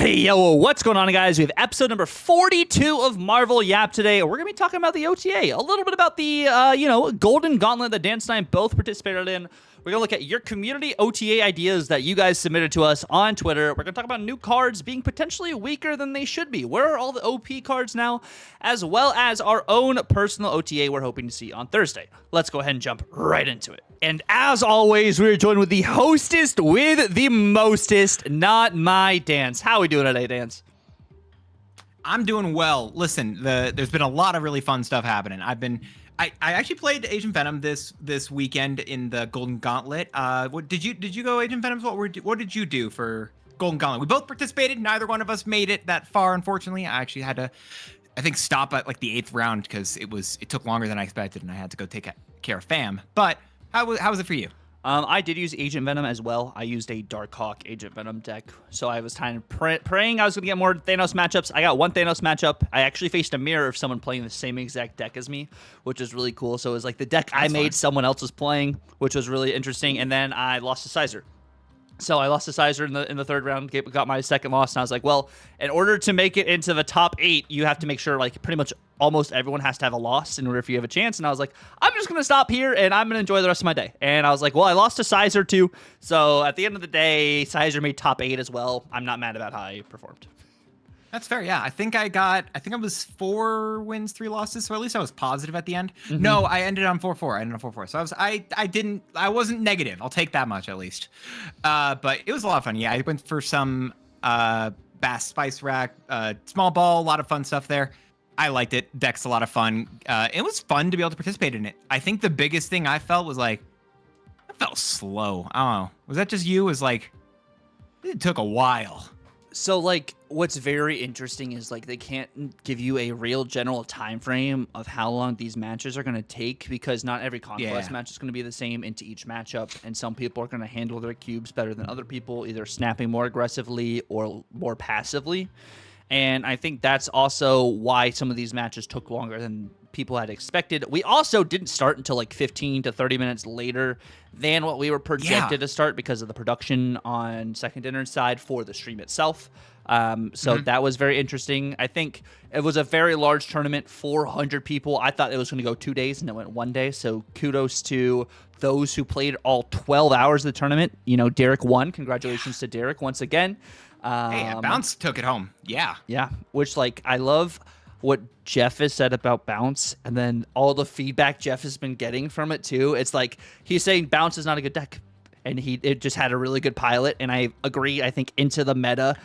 Hey, yo, what's going on, guys? We have episode number 42 of Marvel Yap today. We're going to be talking about the OTA, a little bit about the, Golden Gauntlet that Dan and I both participated in. We're going to look at your community OTA ideas that you guys submitted to us on Twitter. We're going to talk about new cards being potentially weaker than they should be. Where are all the OP cards now? As well as our own personal OTA we're hoping to see on Thursday. Let's go ahead and jump right into it. And as always, we're joined with the hostest with the mostest, not my Dance. How are we doing today, Dance? I'm doing well. Listen, there's been a lot of really fun stuff happening. I actually played Agent Venom this weekend in the Golden Gauntlet. What did you go Agent Venom? What did you do for Golden Gauntlet? We both participated. Neither one of us made it that far, unfortunately. I actually had to, I think, stop at like the 8th round because it took longer than I expected, and I had to go take care of fam. But how was it for you? I did use Agent Venom as well. I used a Darkhawk Agent Venom deck, so I was kind of praying I was going to get more Thanos matchups. I got one Thanos matchup. I actually faced a mirror of someone playing the same exact deck as me, which is really cool. So it was like the deck I made, someone else was playing, which was really interesting. And then I lost to Sizer. So I lost to Sizer in the 3rd round, got my second loss, and I was like, well, in order to make it into the top 8, you have to make sure like pretty much almost everyone has to have a loss in order for you to have a chance. And I was like, I'm just going to stop here, and I'm going to enjoy the rest of my day. And I was like, well, I lost to Sizer too. So at the end of the day, Sizer made top 8 as well. I'm not mad about how I performed. That's fair. Yeah, I think I was 4 wins, 3 losses. So at least I was positive at the end. Mm-hmm. No, I ended on 4-4. I ended on 4-4. So I wasn't negative. I'll take that much at least. But it was a lot of fun. Yeah, I went for some Bass Spice Rack, small ball, a lot of fun stuff there. I liked it. Deck's a lot of fun. It was fun to be able to participate in it. I think the biggest thing I felt was like, I felt slow. I don't know. Was that just you? It was like, it took a while. So, like, what's very interesting is, like, they can't give you a real general time frame of how long these matches are going to take because not every Conquest match is going to be the same into each matchup, and some people are going to handle their cubes better than other people, either snapping more aggressively or more passively. And I think that's also why some of these matches took longer than people had expected. We also didn't start until like 15 to 30 minutes later than what we were projected to start because of the production on Second Dinner's side for the stream itself. That was very interesting. I think it was a very large tournament, 400 people. I thought it was going to go 2 days, and it went 1 day. So kudos to those who played all 12 hours of the tournament. You know, Derek won. Congratulations to Derek once again. Hey, Bounce took it home. Yeah. Yeah, which, like, I love what Jeff has said about Bounce, and then all the feedback Jeff has been getting from it, too. It's like, he's saying Bounce is not a good deck, and it just had a really good pilot, and I agree. I think into the meta,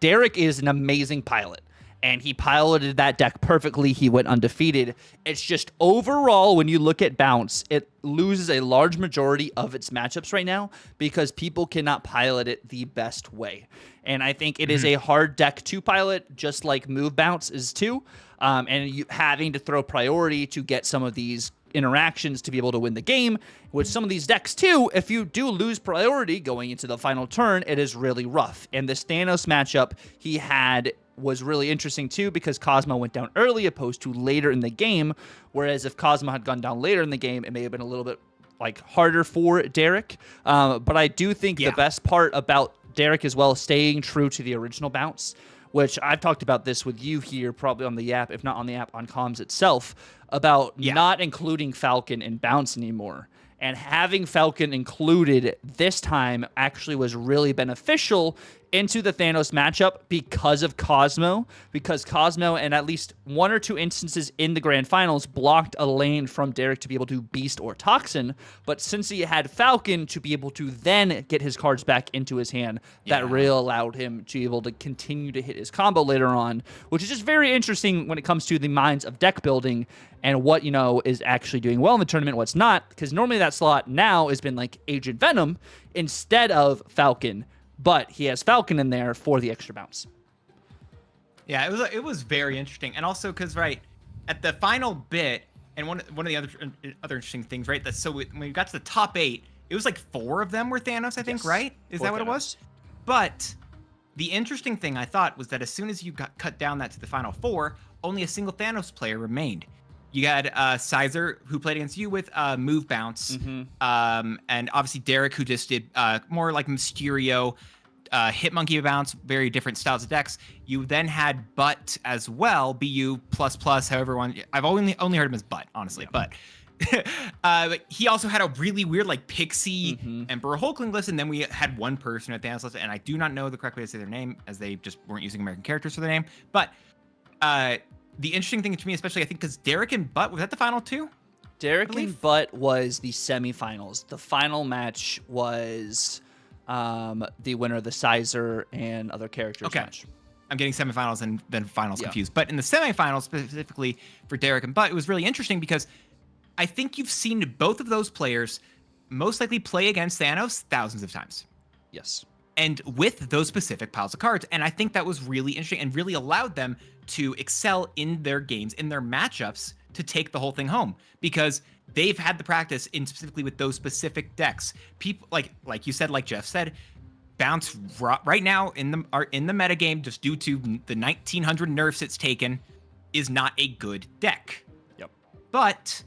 Derek is an amazing pilot, and he piloted that deck perfectly. He went undefeated. It's just overall, when you look at Bounce, it loses a large majority of its matchups right now because people cannot pilot it the best way. And I think it is a hard deck to pilot, just like Move Bounce is too. And you having to throw priority to get some of these interactions to be able to win the game. With some of these decks too, if you do lose priority going into the final turn, it is really rough. And this Thanos matchup he had was really interesting too because Cosmo went down early opposed to later in the game, whereas if Cosmo had gone down later in the game, it may have been a little bit like harder for Derek. But I do think the best part about Derek as well, staying true to the original Bounce, which I've talked about this with you here, probably on the app, if not on the app, on comms itself, about not including Falcon in Bounce anymore. And having Falcon included this time actually was really beneficial into the Thanos matchup because of Cosmo. Because Cosmo, in at least 1 or 2 instances in the grand finals, blocked a lane from Derek to be able to Beast or Toxin. But since he had Falcon to be able to then get his cards back into his hand, that really allowed him to be able to continue to hit his combo later on, which is just very interesting when it comes to the minds of deck building and what, you know, is actually doing well in the tournament, what's not. Because normally that slot now has been like Agent Venom instead of Falcon. But he has Falcon in there for the extra bounce. Yeah, it was very interesting, and also because at the final bit, and one of the other interesting things, right? So when we got to the top 8, it was like 4 of them were Thanos, I think, right? Is that what it was? But the interesting thing I thought was that as soon as you got cut down that to the final 4, only a single Thanos player remained. You had Sizer, who played against you with Move Bounce, and obviously Derek, who just did more like Mysterio. Hitmonkey bounce, very different styles of decks. You then had Butt as well, BU plus plus, however one. I've only heard him as Butt, honestly, but. But he also had a really weird like Pixie Emperor Hulkling list, and then we had one person at the Thanos list, and I do not know the correct way to say their name, as they just weren't using American characters for their name. But the interesting thing to me, especially, I think, because Derek and Butt, was that the final two? Derek and Butt was the semifinals. The final match was the winner of the Sizer and other characters match. I'm getting semifinals and then finals confused. But in the semifinals, specifically for Derek and Butt, it was really interesting because I think you've seen both of those players most likely play against Thanos thousands of times. Yes. And with those specific piles of cards. And I think that was really interesting and really allowed them to excel in their games, in their matchups, to take the whole thing home, because they've had the practice in specifically with those specific decks. People like you said, like Jeff said, Bounce right now in the metagame, just due to the 1900 nerfs it's taken, is not a good deck. Yep. But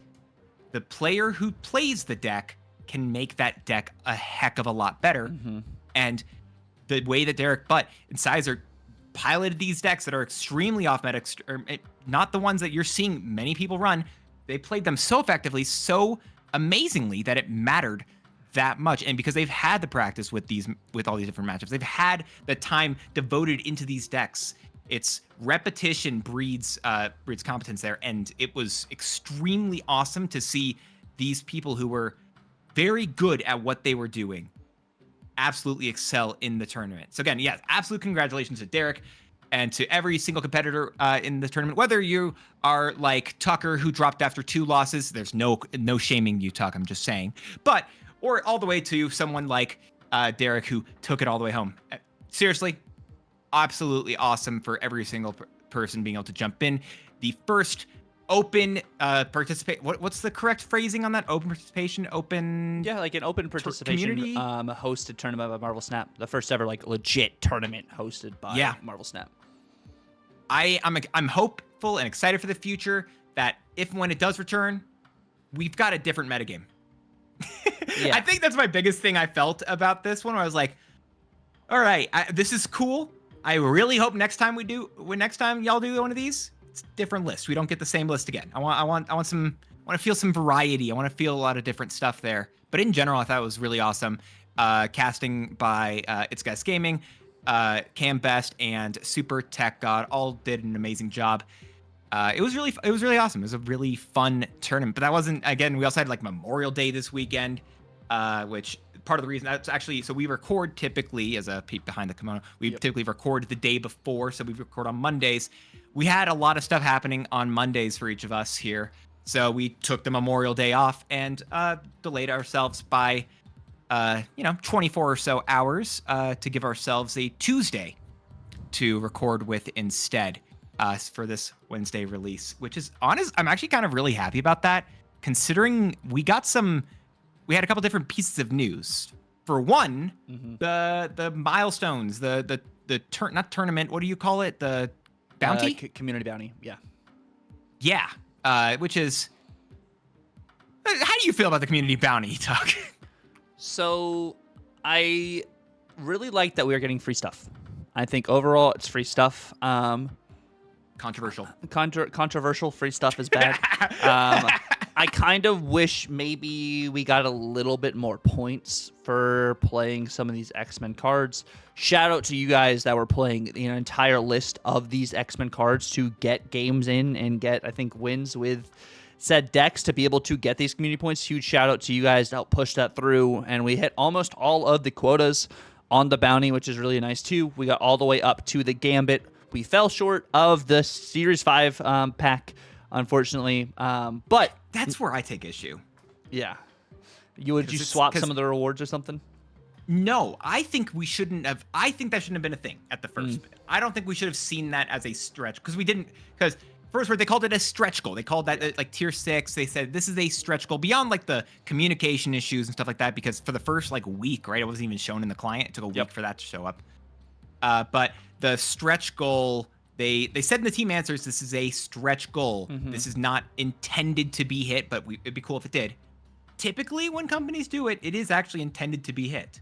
the player who plays the deck can make that deck a heck of a lot better. And the way that Derek Butt and Sizer piloted these decks that are extremely off meta, or not the ones that you're seeing many people run, they played them so effectively, so amazingly, that it mattered that much. And because they've had the practice with all these different matchups, they've had the time devoted into these decks. It's repetition breeds competence there, and it was extremely awesome to see these people who were very good at what they were doing absolutely excel in the tournament. So again, yes, absolute congratulations to Derek and to every single competitor in the tournament. Whether you are like Tucker, who dropped after 2 losses, there's no shaming you, Tuck, I'm just saying. Or all the way to someone like Derek, who took it all the way home. Seriously, absolutely awesome for every single person being able to jump in. The first open participate. What's the correct phrasing on that? Open participation, open. Yeah, like an open participation community hosted tournament by Marvel Snap. The first ever like legit tournament hosted by Marvel Snap. I'm hopeful and excited for the future that if and when it does return, we've got a different metagame. I think that's my biggest thing I felt about this one. Where I was like, all right, this is cool. I really hope next time y'all do one of these, it's a different list. We don't get the same list again. I want to feel some variety. I want to feel a lot of different stuff there. But in general, I thought it was really awesome. Casting by It's Guys Gaming, Cam Best, and Super Tech God all did an amazing job. It was really awesome. It was a really fun tournament. But that wasn't, again, we also had like Memorial Day this weekend, which part of the reason that's actually, so we record typically, as a peek behind the kimono, we typically record the day before, so we record on Mondays. We had a lot of stuff happening on Mondays for each of us here, so we took the Memorial Day off and delayed ourselves by 24 or so hours to give ourselves a Tuesday to record with instead for this Wednesday release, which is honest. I'm actually kind of really happy about that, considering we had a couple different pieces of news. For one, the milestones, not tournament, what do you call it? The bounty? Community bounty, yeah. Yeah, which is... How do you feel about the community bounty, Tuck? So, I really like that we are getting free stuff. I think overall it's free stuff. Controversial. Controversial free stuff is bad. I kind of wish maybe we got a little bit more points for playing some of these X-Men cards. Shout out to you guys that were playing the entire list of these X-Men cards to get games in and get, I think, wins with said decks to be able to get these community points. Huge shout out to you guys to help push that through. And we hit almost all of the quotas on the bounty, which is really nice too. We got all the way up to the Gambit. We fell short of the Series 5 pack, unfortunately. But that's where I take issue. Yeah. Would you swap some of the rewards or something? No, I think we shouldn't have. I think that shouldn't have been a thing at the first. I don't think we should have seen that as a stretch, because we didn't. Because first, they called it a stretch goal. They called that like tier 6. They said this is a stretch goal beyond like the communication issues and stuff like that. Because for the first like week, right, it wasn't even shown in the client. It took a week for that to show up. But the stretch goal, they said in the team answers, this is a stretch goal. This is not intended to be hit, but it'd be cool if it did. Typically, when companies do it, it is actually intended to be hit.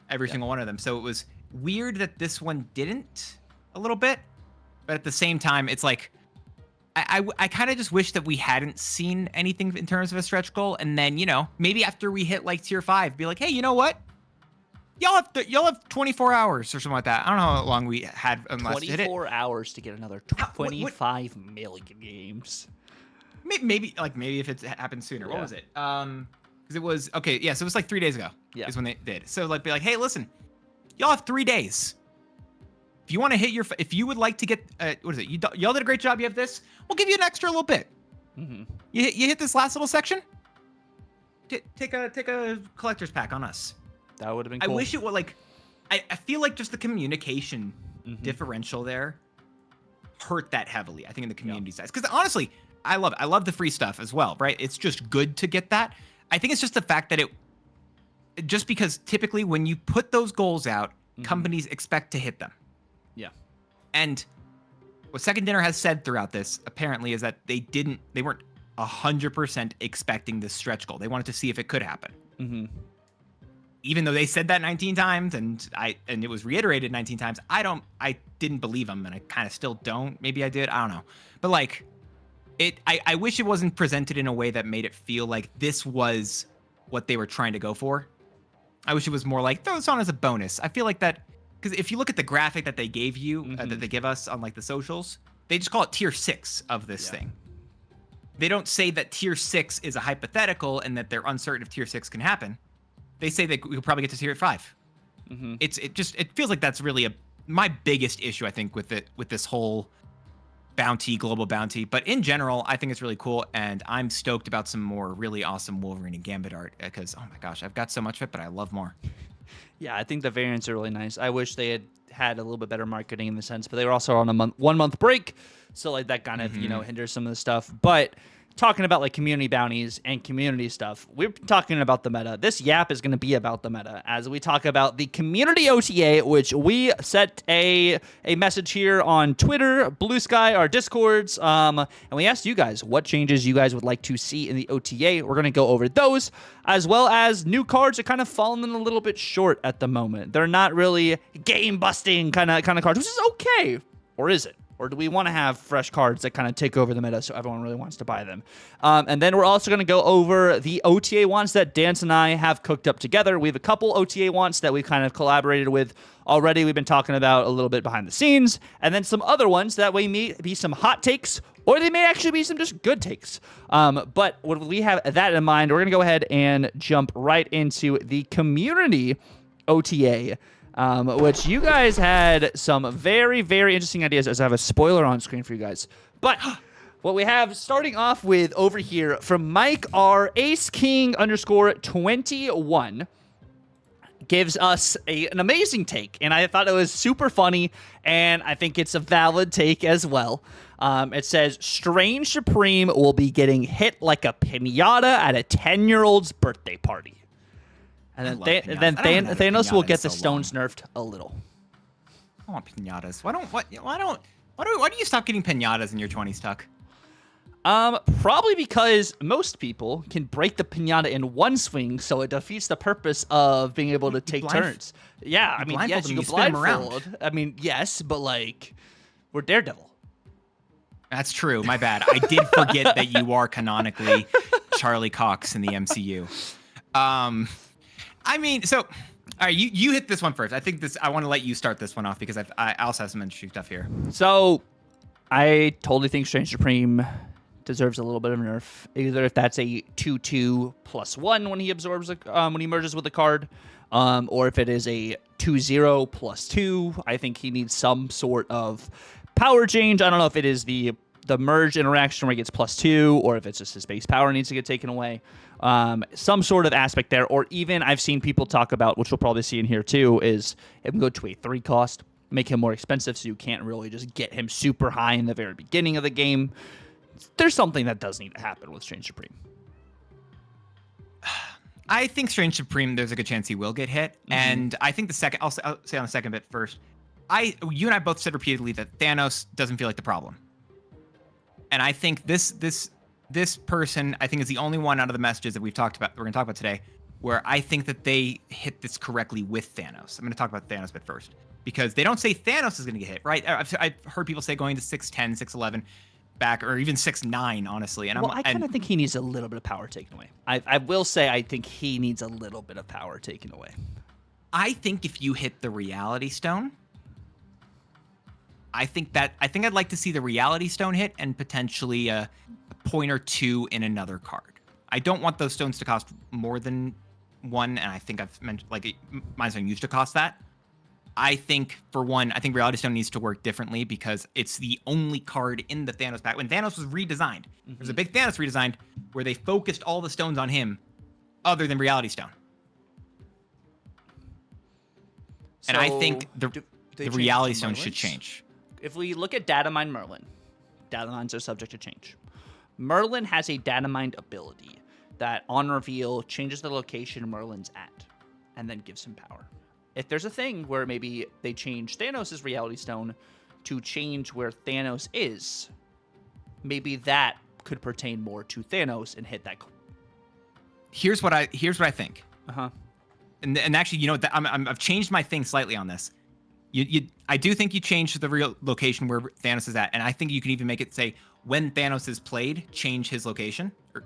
Every single one of them. So it was weird that this one didn't a little bit, but at the same time, it's like I kind of just wish that we hadn't seen anything in terms of a stretch goal, and then maybe after we hit like tier 5, be like, hey, you know what? Y'all have 24 hours or something like that. I don't know how long we had unless 24 hours to get another 25 million games. Maybe if it happened sooner. What was it? Because it was okay. Yeah, so it was like 3 days ago. Yeah, is when they did. So be like, hey, listen, y'all have 3 days. If you want to hit if you would like to get, what is it? Y'all did a great job. You have this. We'll give you an extra little bit. Mm-hmm. You hit this last little section. Take a collector's pack on us. That would have been cool. I wish it would I feel like just the communication differential there hurt that heavily. I think in the community size, because honestly, I love the free stuff as well. Right? It's just good to get that. I think it's just the fact that just because typically when you put those goals out, companies expect to hit them. Yeah. And what Second Dinner has said throughout this apparently is that they weren't 100% expecting this stretch goal. They wanted to see if it could happen. Mm-hmm. Even though they said that 19 times and it was reiterated 19 times, I didn't believe them, and I kind of still don't. Maybe I did. I don't know. But I wish it wasn't presented in a way that made it feel like this was what they were trying to go for. I wish it was more like, throw this on as a bonus. I feel like that, because if you look at the graphic that they gave you, that they give us on the socials, they just call it tier 6 of this thing. They don't say that tier 6 is a hypothetical and that they're uncertain if tier 6 can happen. They say that we'll probably get to tier 5. It feels like that's really my biggest issue, I think, with this whole global bounty. But in general, I think it's really cool, and I'm stoked about some more really awesome Wolverine and Gambit art, because, oh my gosh, I've got so much of it, but I love more. Yeah, I think the variants are really nice. I wish they had a little bit better marketing in the sense, but they were also on a 1 month break, so that kind of hinders some of the stuff. But talking about community bounties and community stuff, we're talking about the meta. This Yap is going to be about the meta as we talk about the community OTA, which we set a message here on Twitter, Blue Sky, our Discords, and we asked you guys what changes you guys would like to see in the OTA. We're going to go over those, as well as new cards are kind of falling a little bit short at the moment. They're not really game-busting kind of cards, which is okay. Or is it? Or do we want to have fresh cards that kind of take over the meta so everyone really wants to buy them? And then we're also going to go over the OTA wants that Dance and I have cooked up together. We have a couple OTA wants that we've kind of collaborated with already. We've been talking about a little bit behind the scenes. And then some other ones that may be some hot takes, or they may actually be some just good takes. But when we have that in mind, we're going to go ahead and jump right into the community OTA. Which you guys had some very, very interesting ideas, as I have a spoiler on screen for you guys. But what we have starting off with over here from Mike R. Ace King _21 gives us an amazing take, and I thought it was super funny, and I think it's a valid take as well. It says, Strange Supreme will be getting hit like a piñata at a 10-year-old's birthday party. And then Thanos will get the stones nerfed a little. I want piñatas. Why do you stop getting piñatas in your 20s, Tuck? Probably because most people can break the piñata in one swing, so it defeats the purpose of being able to take turns. Yeah, I mean, yes, you can blindfold. I mean, yes, but we're Daredevil. That's true. My bad. I did forget that you are canonically Charlie Cox in the MCU. I mean, so, all right, you hit this one first. I want to let you start this one off because I also have some interesting stuff here. So, I totally think Strange Supreme deserves a little bit of a nerf. Either if that's a 2/2 +1 when he absorbs when he merges with the card, or if it is a 2/0 +2. I think he needs some sort of power change. I don't know if it is the merge interaction where he gets +2, or if it's just his base power needs to get taken away. Some sort of aspect there, or even I've seen people talk about, which we'll probably see in here too, is it can go to a 3 cost, make him more expensive so you can't really just get him super high in the very beginning of the game. There's something that does need to happen with Strange Supreme. I think Strange Supreme, there's a good chance he will get hit. And I think I'll say on the second bit first. You and I both said repeatedly that Thanos doesn't feel like the problem. And I think this person, I think, is the only one out of the messages that we're going to talk about today, where I think that they hit this correctly with Thanos. I'm going to talk about Thanos a bit first because they don't say Thanos is going to get hit, right? I've heard people say going to 6'10", 6'11", back, or even 6'9", honestly. And I kind of think he needs a little bit of power taken away. I will say I think he needs a little bit of power taken away. I think if you hit the Reality Stone, I think I'd like to see the Reality Stone hit and potentially a point or two in another card. I don't want those stones to cost more than one, and I think I've mentioned like Mind Stone used to cost that. I think for one, I think Reality Stone needs to work differently because it's the only card in the Thanos pack. When Thanos was redesigned, there was a big Thanos redesigned where they focused all the stones on him, other than Reality Stone. And I think the Reality Stone should change. If we look at Data Mine Merlin, data mines are subject to change. Merlin has a data mine ability that on reveal changes the location Merlin's at and then gives him power. If there's a thing where maybe they change Thanos' Reality Stone to change where Thanos is, maybe that could pertain more to Thanos and hit that. Here's what I think. Uh-huh. And actually, you know, I've changed my thing slightly on this. I do think you change the real location where Thanos is at, and I think you can even make it say when Thanos is played, change his location. Or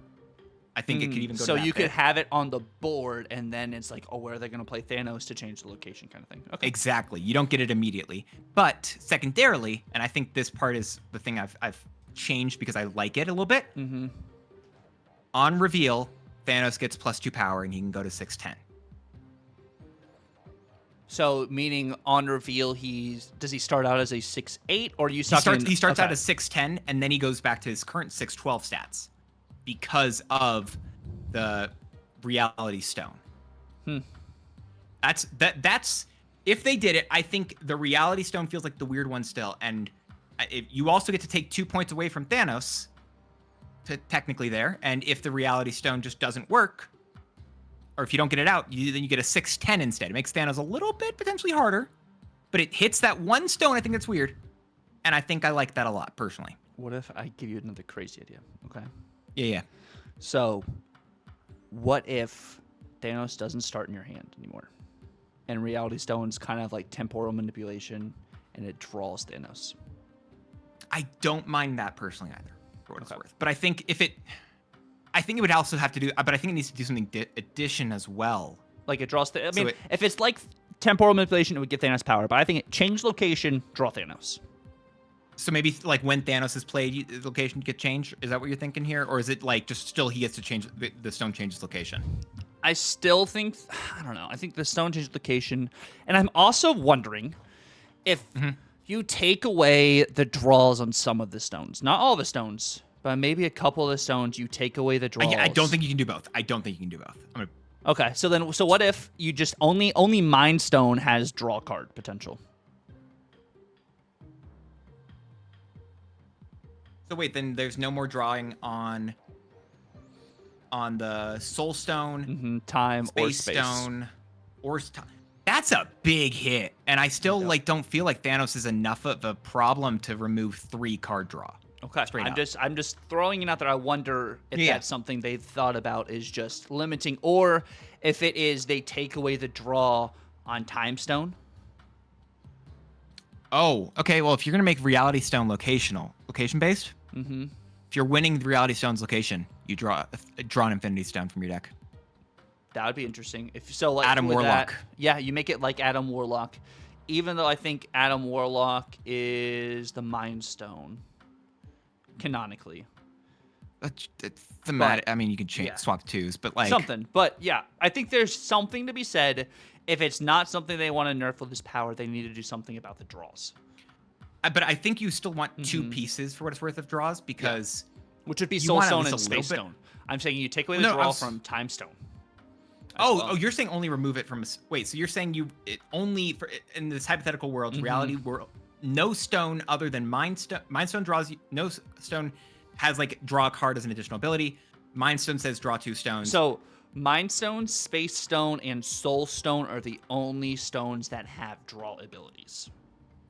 I think it could even go. So to that you bit. could have it on the board, and then it's like, oh, where are they going to play Thanos to change the location, kind of thing. Okay. Exactly. You don't get it immediately, but secondarily, and I think this part is the thing I've changed because I like it a little bit. Mm-hmm. On reveal, Thanos gets +2 power, and he can go to 6'10". So, meaning on reveal, does he start out as a 6'8", or He starts out as 6'10", and then he goes back to his current 6'12" stats because of the Reality Stone. That's if they did it, I think the Reality Stone feels like the weird one still, and you also get to take 2 points away from Thanos, technically there, and if the Reality Stone just doesn't work, or if you don't get it out, then you get a 6'10" instead. It makes Thanos a little bit potentially harder, but it hits that one stone. I think that's weird, and I think I like that a lot personally. What if I give you another crazy idea? Okay. Yeah. So, what if Thanos doesn't start in your hand anymore, and Reality Stone's kind of like temporal manipulation, and it draws Thanos? I don't mind that personally either, for what it's worth. But I think I think it would also have to do, but I think it needs to do something addition as well. Like it draws if it's like temporal manipulation, it would give Thanos power. But I think it change location, draw Thanos. So maybe like when Thanos is played, the location get changed. Is that what you're thinking here, or is it like just still he gets to change the stone changes location? I still think I don't know. I think the stone changes location, and I'm also wondering if you take away the draws on some of the stones, not all the stones. But maybe a couple of the stones, you take away the draws. I don't think you can do both. Okay, so what if you just only Mind Stone has draw card potential? So wait, then there's no more drawing on the Soul Stone, time Space or Space Stone, or that's a big hit, and I still don't feel like Thanos is enough of a problem to remove 3 card draw. Okay, I'm just throwing it out there. I wonder if that's something they've thought about is just limiting, or if it is they take away the draw on Time Stone. Oh, okay. Well, if you're gonna make Reality Stone location based, if you're winning the Reality Stone's location, you draw an Infinity Stone from your deck. That would be interesting. If so, like Adam Warlock. You make it like Adam Warlock, even though I think Adam Warlock is the Mind Stone. Canonically, it's thematic. I mean, you can swap twos, but like something. But yeah, I think there's something to be said. If it's not something they want to nerf with this power, they need to do something about the draws. But I think you still want 2 pieces for what it's worth of draws because which would be Soul Stone and Space Stone. I'm saying you take away the draw from Time Stone. Oh, you're saying only remove it from. Wait, so you're saying only for in this hypothetical world, reality world. No stone other than Mind Stone. Mind Stone draws. No stone has like draw a card as an additional ability. Mind Stone says draw 2 stones. So Mind Stone, Space Stone, and Soul Stone are the only stones that have draw abilities.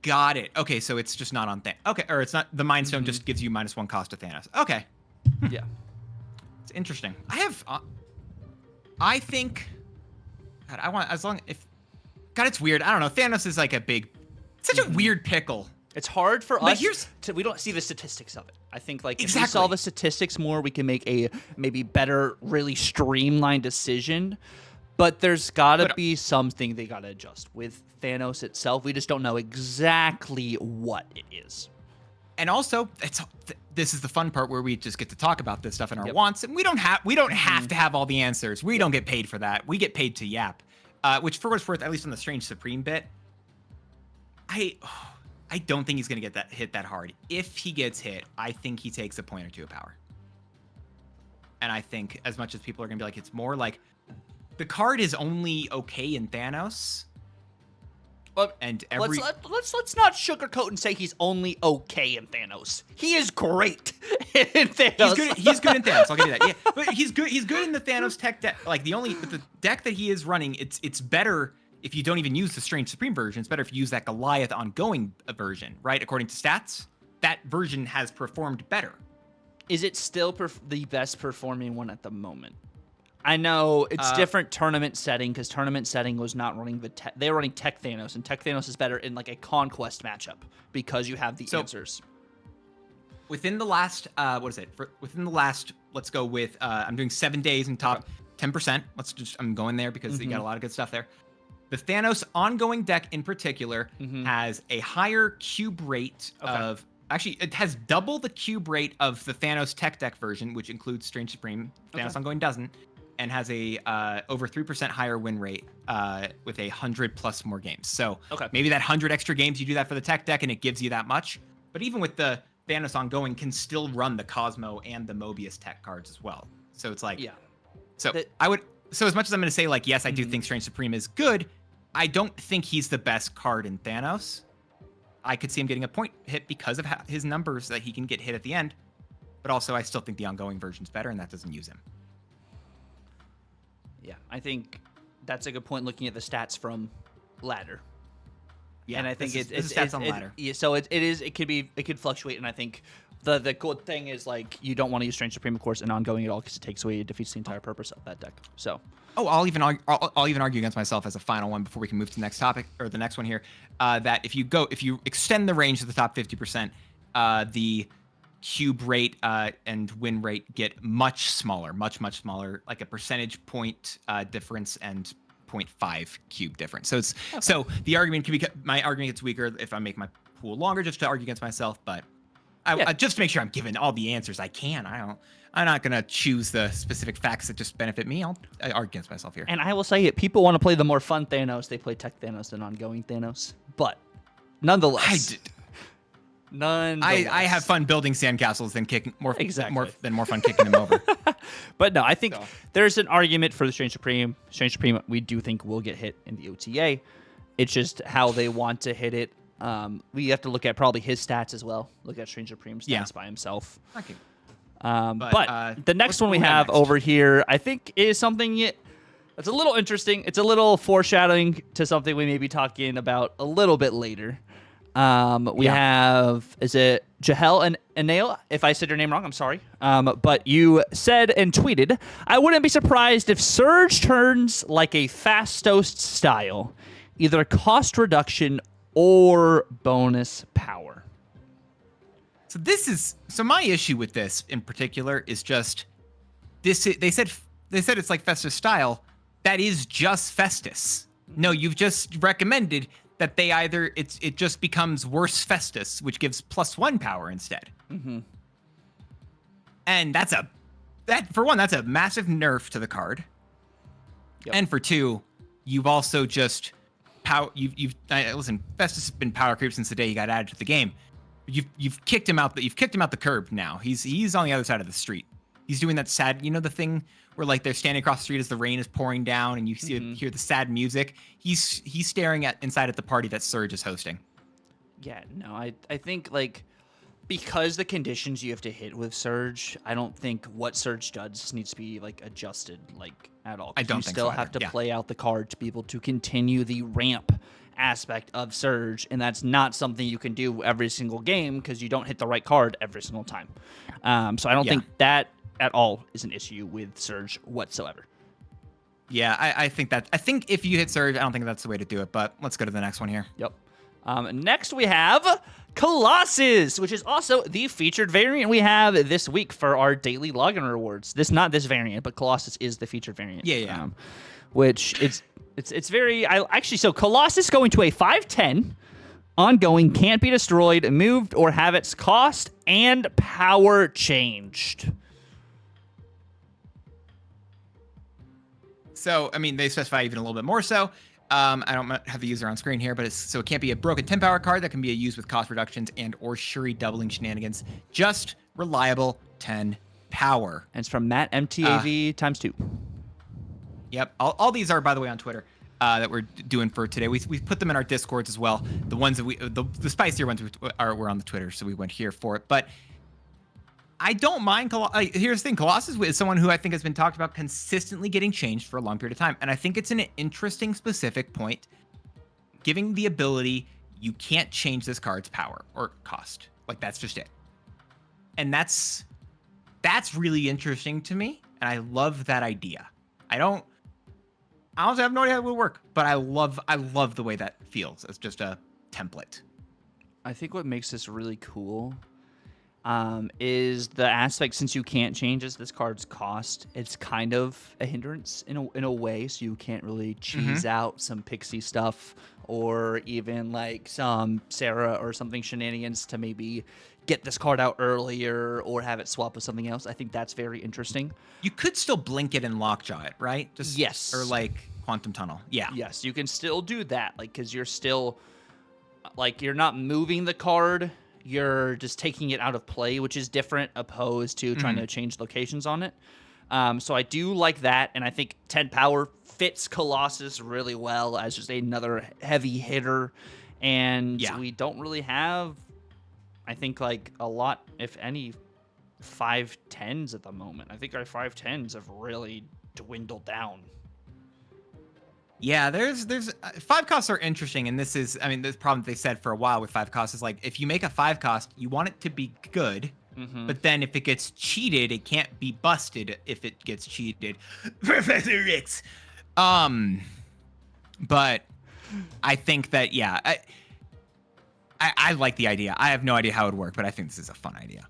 Got it. Okay, so it's just not on Thanos. Okay, or it's not. The Mind Stone just gives you -1 cost to Thanos. Okay. Yeah. It's interesting. I have. I think, God, I want as long if, God, it's weird. I don't know. Thanos is like such a weird pickle. It's hard for But us we don't see the statistics of it. I think like if we Exactly. saw the statistics more, we can make a maybe better, really streamlined decision. But there's gotta be something they gotta adjust with Thanos itself. We just don't know exactly what it is. And also, this is the fun part where we just get to talk about this stuff in our wants, and we don't have to have all the answers. We don't get paid for that. We get paid to yap, which for what it's worth, at least on the Strange Supreme bit, I don't think he's gonna get hit that hard. If he gets hit, I think he takes a point or two of power. And I think as much as people are gonna be like, it's more like the card is only okay in Thanos. And let's not sugarcoat and say he's only okay in Thanos. He is great in Thanos. He's good in Thanos. I'll give you that. Yeah, but he's good. He's good in the Thanos tech deck. Like the deck that he is running, it's better if you don't even use the Strange Supreme version. It's better if you use that Goliath ongoing version, right? According to stats, that version has performed better. Is it still the best performing one at the moment? I know it's different tournament setting because tournament setting was not running they were running Tech Thanos, and Tech Thanos is better in like a conquest matchup because you have the answers. Within the last, let's go with, I'm doing 7 days in top 10%. I'm going there because you got a lot of good stuff there. The Thanos ongoing deck in particular has a higher cube rate of, actually, it has double the cube rate of the Thanos tech deck version, which includes Strange Supreme. Thanos ongoing doesn't. And has a over 3% higher win rate with 100 plus more games. So maybe that 100 extra games, you do that for the tech deck and it gives you that much. But even with the Thanos ongoing, can still run the Cosmo and the Mobius tech cards as well. So it's like, so as much as I'm going to say like, yes, I do think Strange Supreme is good, I don't think he's the best card in Thanos. I could see him getting a point hit because of his numbers that he can get hit at the end. But also, I still think the ongoing version's better, and that doesn't use him. Yeah, I think that's a good point looking at the stats from ladder. Yeah, and I think it's stats on ladder. So it could fluctuate, and I think the cool thing is like you don't want to use Strange Supreme, of course, and ongoing at all because it takes away, it defeats the entire purpose of that deck. So. Oh, I'll even argue against myself as a final one before we can move to the next topic or the next one here. That if you extend the range to the top 50%, the cube rate and win rate get much smaller, much smaller, like a percentage point difference and 0.5 cube difference. So it's so the argument can be, my argument gets weaker if I make my pool longer just to argue against myself, but I just to make sure I'm giving all the answers I can. I'm not gonna choose the specific facts that just benefit me. I argue against myself here. And I will say it: people want to play the more fun Thanos. They play Tech Thanos than ongoing Thanos. But nonetheless, I have fun building sandcastles than kicking more fun kicking them over. But no, I think there's an argument for the Strange Supreme. Strange Supreme, we do think will get hit in the OTA. It's just how they want to hit it. We have to look at probably his stats as well. Look at Strange Supreme's stats by himself. Okay. But the next one we have over here, I think, is something that's a little interesting. It's a little foreshadowing to something we may be talking about a little bit later. We have, is it Jahel and Anil? If I said your name wrong, I'm sorry. But you said and tweeted, I wouldn't be surprised if Surge turns like a Fastos style, either cost reduction or bonus power. So my issue with this in particular is just this. They said it's like Festus style. That is just Festus. No, you've just recommended that they either it just becomes worse Festus, which gives +1 power instead. And that's a massive nerf to the card. And for two, you've also just listen. Festus has been power creep since the day he got added to the game. You've kicked him out. You've kicked him out the curb now. He's on the other side of the street. He's doing that sad, the thing where like they're standing across the street as the rain is pouring down and you hear the sad music. He's staring inside at the party that Surge is hosting. Yeah, no, I think like because the conditions you have to hit with Surge, I don't think what Surge does needs to be like adjusted like at all. I don't think so. You still have to play out the card to be able to continue the ramp aspect of Surge, and that's not something you can do every single game because you don't hit the right card every single time. So I don't think that at all is an issue with Surge whatsoever. Yeah, I think if you hit surge, I don't think that's the way to do it, but let's go to the next one here. Yep. Next we have Colossus, which is also the featured variant we have this week for our daily login rewards. Not this variant, but Colossus is the featured variant. Yeah. Which it's very so Colossus going to a 5/10 ongoing, can't be destroyed, moved, or have its cost and power changed. So, I mean, they specify even a little bit more so. I don't have the user on screen here, but it can't be a broken 10 power card that can be used with cost reductions and or Shuri doubling shenanigans. Just reliable 10 power. And it's from Matt MTAV ×2. Yep. All these are, by the way, on Twitter that we're doing for today. We put them in our Discords as well. The ones that the spicier ones were on the Twitter, so we went here for it. But I don't mind. Here's the thing. Colossus is someone who I think has been talked about consistently getting changed for a long period of time. And I think it's an interesting specific point, giving the ability you can't change this card's power or cost. Like, that's just it. And that's really interesting to me. And I love that idea. I honestly have no idea how it would work, but I love the way that feels as just a template. I think what makes this really cool is the aspect, since you can't change this card's cost, it's kind of a hindrance in a way, so you can't really cheese out some pixie stuff or even like some Sarah or something shenanigans to maybe get this card out earlier or have it swap with something else. I think that's very interesting. You could still blink it and lockjaw it, right? Yes. Or like Quantum Tunnel. Yeah. Yes, you can still do that, like, because you're still, like, you're not moving the card. You're just taking it out of play, which is different opposed to trying to change locations on it. So I do like that, and I think 10 power fits Colossus really well as just another heavy hitter. And we don't really have, I think, like, a lot, if any, 5/10s at the moment. I think our 5/10s have really dwindled down. Yeah, there's 5 costs are interesting, and this is, I mean, the problem they said for a while with 5 costs is, like, if you make a 5 cost, you want it to be good, but then if it gets cheated, it can't be busted if it gets cheated. Professor Rix. But I think that, yeah, I like the idea. I have no idea how it would work, but I think this is a fun idea.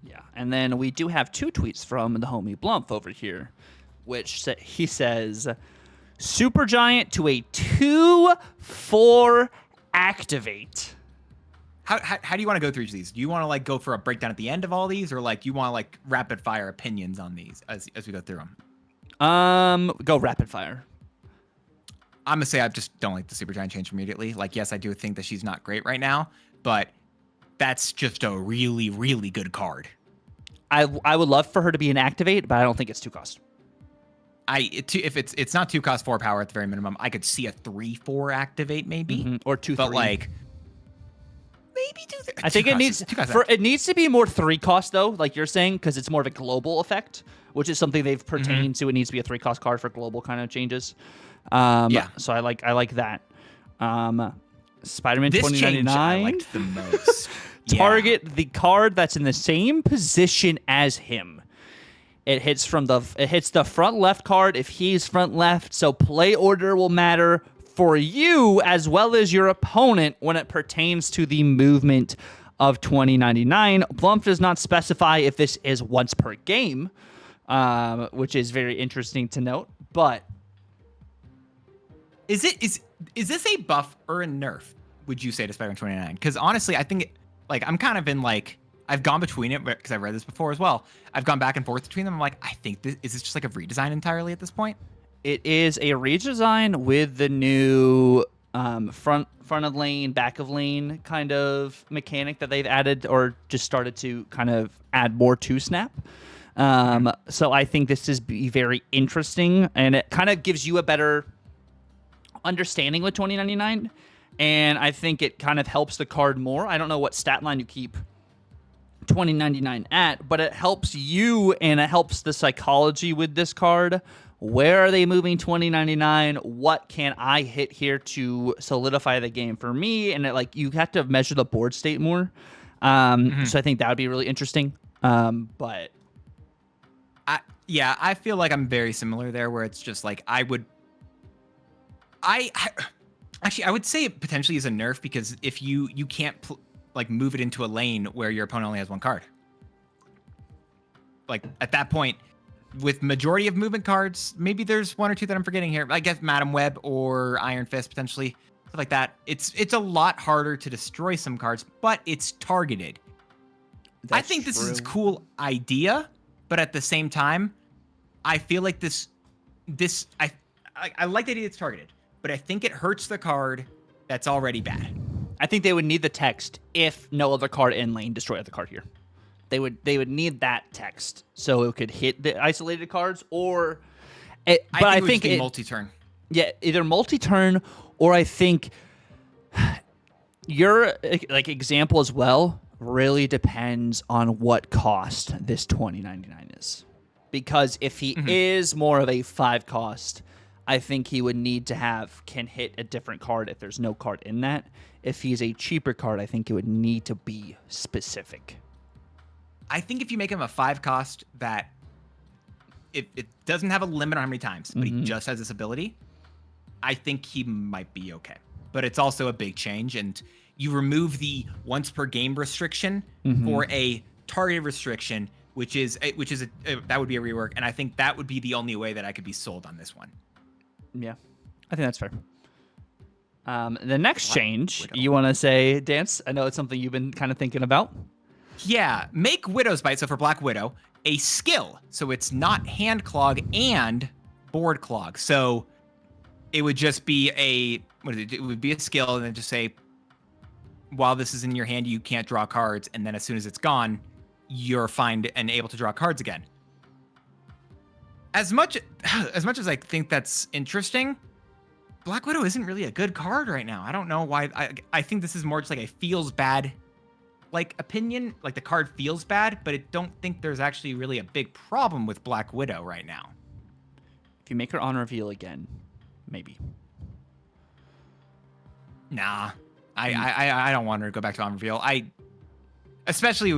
Yeah, and then we do have 2 tweets from the homie Blumph over here, which he says, Supergiant to a 2/4 activate. How do you want to go through each of these? Do you want to, like, go for a breakdown at the end of all these, or, like, you want to, like, rapid fire opinions on these as we go through them? Go rapid fire. I'm gonna say I just don't like the Supergiant change immediately. Like, yes, I do think that she's not great right now, but that's just a really, really good card. I would love for her to be an activate, but I don't think it's 2 cost. If it's not 2 cost 4 power at the very minimum, I could see a 3/4 activate maybe, or 2/3. But, like, maybe 2/3. I think it needs to be more 3 cost though, like you're saying, because it's more of a global effect, which is something they've pertained to. It needs to be a 3 cost card for global kind of changes. So I like that. Spider-Man 2099. I liked the most. Target the card that's in the same position as him. It hits the front left card if he's front left, so play order will matter for you as well as your opponent when it pertains to the movement of 2099. Blumph does not specify if this is once per game, which is very interesting to note. But is this a buff or a nerf, would you say, to Spider-Man 2099? Because honestly, I think I'm kind of in, like, I've gone between it because I've read this before as well. I've gone back and forth between them. I'm like, I think is this just like a redesign entirely at this point? It is a redesign with the new front of lane, back of lane kind of mechanic that they've added or just started to kind of add more to Snap. So I think this is very interesting, and it kind of gives you a better understanding with 2099, and I think it kind of helps the card more. I don't know what stat line you keep 2099 at, but it helps you and it helps the psychology with this card. Where are they moving 2099? What can I hit here to solidify the game for me? And you have to measure the board state more. So I think that would be really interesting. But Yeah, I feel like I'm very similar there, where it's just like I actually I would say it potentially is a nerf because if you can't like move it into a lane where your opponent only has one card. Like at that point, with majority of movement cards, maybe there's one or two that I'm forgetting here. I guess Madam Web or Iron Fist potentially, stuff like that. It's a lot harder to destroy some cards, but it's targeted. I think this is a cool idea, but at the same time, I feel like I like the idea it's targeted, but I think it hurts the card that's already bad. I think they would need the text if no other card in lane destroy other card here. They would need that text so it could hit the isolated cards, or I think it multi-turn. Yeah, either multi-turn, or I think your like example as well really depends on what cost this 20.99 is. Because if he is more of a 5 cost, I think he would need to can hit a different card if there's no card in that. If he's a cheaper card, I think it would need to be specific. I think if you make him a 5 cost that it doesn't have a limit on how many times, but he just has this ability, I think he might be okay. But it's also a big change, and you remove the once per game restriction for a targeted restriction, which is that would be a rework, and I think that would be the only way that I could be sold on this one. Yeah, I think that's fair. The next change you want to say, Dance? I know it's something you've been kind of thinking about. Yeah, make Widow's Bite, so for Black Widow, a skill. So it's not hand clog and board clog. So it would just be it would be a skill, and then just say, while this is in your hand, you can't draw cards, and then as soon as it's gone, you're fine and able to draw cards again. As much as I think that's interesting, Black Widow isn't really a good card right now. I don't know why. I think this is more just like a feels bad like opinion. Like the card feels bad, but I don't think there's actually really a big problem with Black Widow right now. If you make her on reveal again, maybe. Nah, I don't want her to go back to on reveal. Especially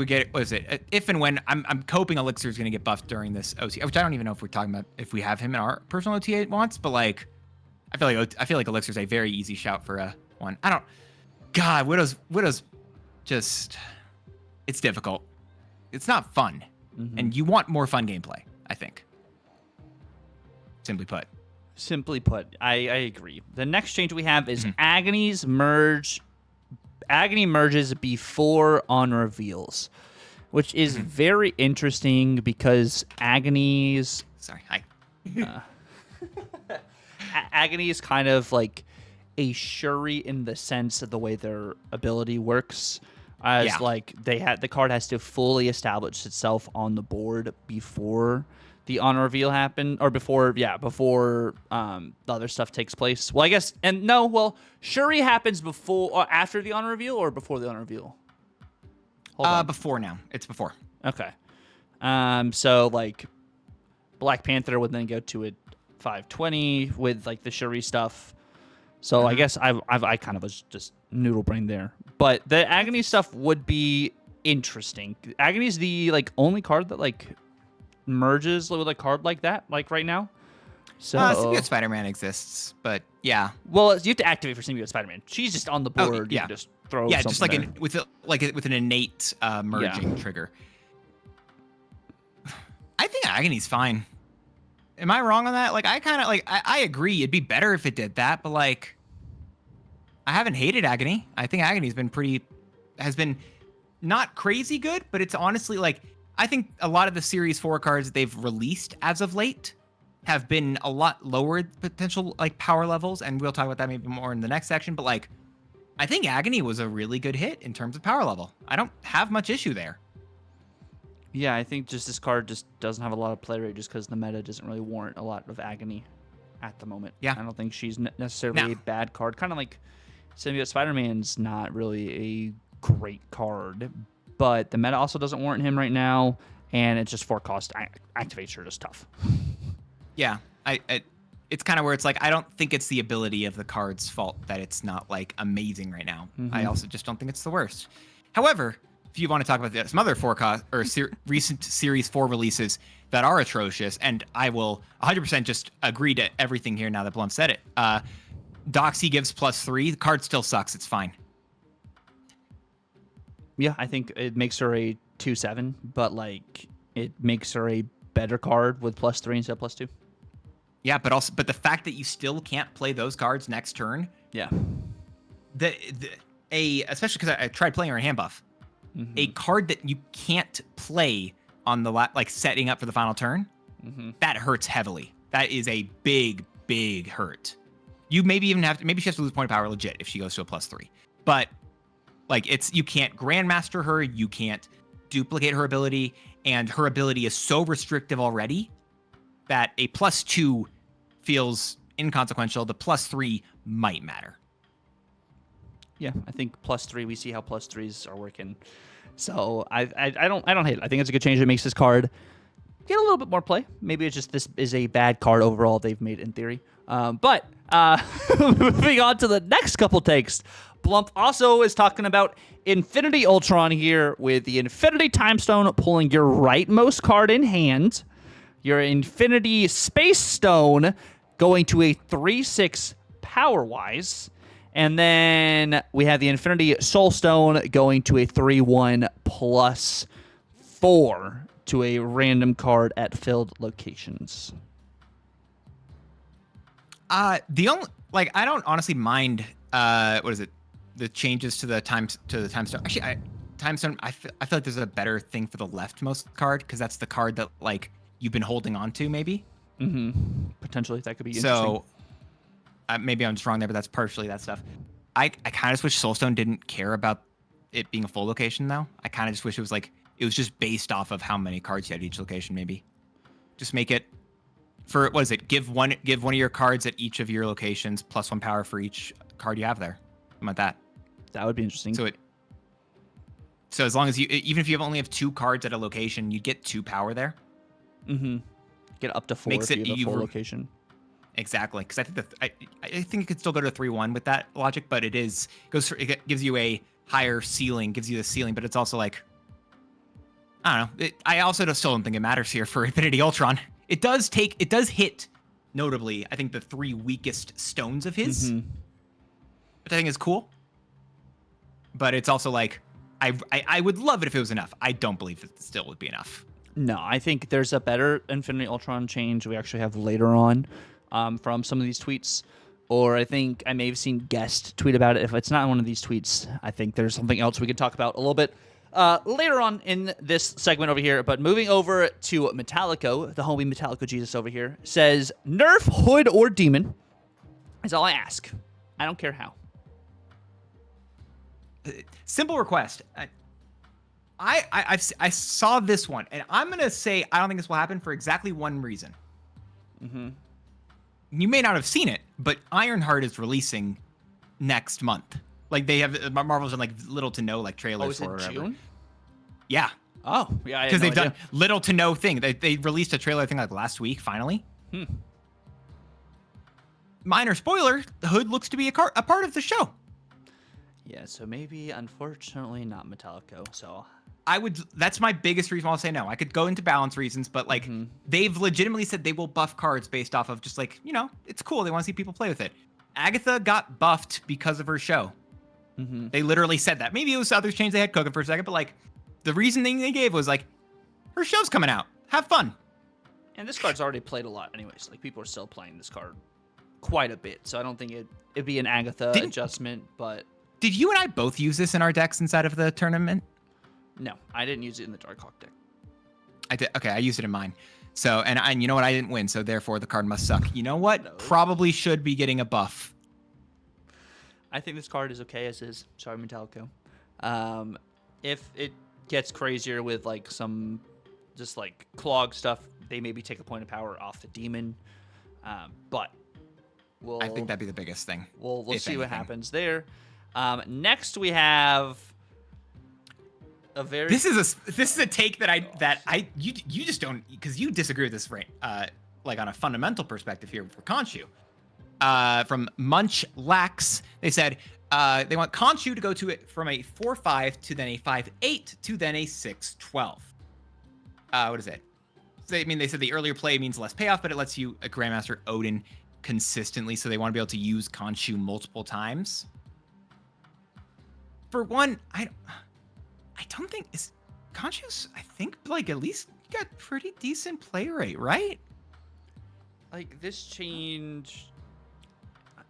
if and when I'm hoping Elixir is going to get buffed during this OTA, which I don't even know if we're talking about if we have him in our personal OTA wants, but like I feel like Elixir is a very easy shout for a one. God, Widow's just, it's difficult. It's not fun, and you want more fun gameplay, I think. Simply put, I agree. The next change we have is Agony's merge. Agony merges before on reveals, which is very interesting because Agony's... Sorry, hi. Agony is kind of like a Shuri in the sense of the way their ability works. As like the card has to fully establish itself on the board before the on reveal happen, or before the other stuff takes place. Well, I guess, and no, well, Shuri happens before or after the on reveal, or before the on reveal. Before now. It's before. Okay. So like Black Panther would then go to a 520 with like the Shuri stuff. So I guess I kind of was just noodle brain there, but the Agony stuff would be interesting. Agony's the like only card that like merges with a card like that, like right now. So Symbiote Spider-Man exists, but yeah. Well, you have to activate for Symbiote Spider-Man. She's just on the board. You can just throw. Yeah, just like with an innate merging trigger. I think Agony's fine. Am I wrong on that? Like, I kind of like. I agree. It'd be better if it did that, but like, I haven't hated Agony. I think Agony's has been not crazy good, but it's honestly like. I think a lot of the Series 4 cards that they've released as of late have been a lot lower potential like power levels, and we'll talk about that maybe more in the next section, but like I think Agony was a really good hit in terms of power level. I don't have much issue there. Yeah, I think just this card just doesn't have a lot of play rate just because the meta doesn't really warrant a lot of Agony at the moment. Yeah. I don't think she's necessarily a bad card. Kind of like Symbiote Spider-Man's not really a great card, but the meta also doesn't warrant him right now, and it's just 4 cost activates her just tough. Yeah, it's kind of where it's like I don't think it's the ability of the card's fault that it's not like amazing right now. I also just don't think it's the worst. However, if if you want to talk about some other forecast or recent Series 4 releases that are atrocious, and I will 100% just agree to everything here now that Blunt said it. Doxy gives +3. The card still sucks. It's fine. Yeah, I think it makes her a 2/7, but like it makes her a better card with +3 instead of +2. Yeah, but the fact that you still can't play those cards next turn. Yeah. Especially because I tried playing her in hand buff. A card that you can't play on the like setting up for the final turn, that hurts heavily. That is a big hurt. You maybe even have to, maybe she has to lose point of power legit if she goes to a +3. But like you can't grandmaster her, you can't duplicate her ability, and her ability is so restrictive already that a +2 feels inconsequential. The +3 might matter. Yeah, I think +3. We see how +3s are working, so I don't hate it. I think it's a good change. It makes this card get a little bit more play. Maybe it's just this is a bad card overall they've made in theory. But moving on to the next couple takes, Blump also is talking about Infinity Ultron here with the Infinity Time Stone pulling your rightmost card in hand, your Infinity Space Stone going to a 3/6 power-wise, and then we have the Infinity Soul Stone going to a 3/1 +4 to a random card at filled locations. The only I don't honestly mind what is it? The changes to the time stone. Actually, time stone. I feel like there's a better thing for the leftmost card because that's the card that like you've been holding on to maybe. Potentially that could be interesting. So maybe I'm just wrong there, but that's partially that stuff. I kind of just wish Soulstone didn't care about it being a full location though. I kind of just wish it was just based off of how many cards you had at each location. Maybe just make it for what is it? Give one of your cards at each of your locations +1 power for each card you have there. How about that? That would be interesting. So as long as even if you only have 2 cards at a location, you get 2 power there. Get up to 4 Makes if it you have a full location. Exactly, because I think it could still go to 3/1 with that logic, but it gives you a higher ceiling, gives you the ceiling, but it's also like I don't know. I also still don't think it matters here for Infinity Ultron. It does hit notably. I think the 3 weakest stones of his, which I think is cool. But it's also like I would love it if it was enough. I don't believe it still would be enough. No, I think there's a better Infinity Ultron change we actually have later on from some of these tweets. Or I think I may have seen Guest tweet about it. If it's not one of these tweets, I think there's something else we could talk about a little bit later on in this segment over here. But moving over to Metallico, the homie Metallico Jesus over here, says, nerf Hood or Demon is all I ask. I don't care how. Simple request. I saw this one, and I'm going to say I don't think this will happen for exactly one reason. You may not have seen it, but Ironheart is releasing next month. Like they have Marvel's done like little to no like trailers for it whatever. June? Yeah. Oh, yeah. Because they've done little to no thing. They released a trailer I think like last week. Finally. Minor spoiler: the Hood looks to be a part of the show. Yeah. So maybe, unfortunately, not Metallico. So that's my biggest reason why I'll say no. I could go into balance reasons, but like they've legitimately said they will buff cards based off of just like, it's cool. They want to see people play with it. Agatha got buffed because of her show. They literally said that. Maybe it was others changed. They had cooking for a second, but like the reasoning they gave was like, her show's coming out. Have fun. And this card's already played a lot anyways. Like people are still playing this card quite a bit. So I don't think it'd be an Agatha adjustment, but. Did you and I both use this in our decks inside of the tournament? No, I didn't use it in the Darkhawk deck. I did. Okay, I used it in mine. So, and you know what? I didn't win, so therefore the card must suck. You know what? No. Probably should be getting a buff. I think this card is okay as is. Sorry, Metallico. If it gets crazier with like some just like clog stuff, they maybe take a point of power off the demon. But I think that'd be the biggest thing. We'll see what happens there. Next we have a very. This is a take that you just don't, because you disagree with this, right? Like on a fundamental perspective here for Khonshu. From Munch Lax, they said They want Khonshu to go to it from a 4/5 to then a 5/8 to then a 6/12. What is it? They said the earlier play means less payoff, but it lets you a Grandmaster Odin consistently, so they want to be able to use Khonshu multiple times. For one, I don't think is Khonshu's. I think like at least got pretty decent play rate, right? Like this change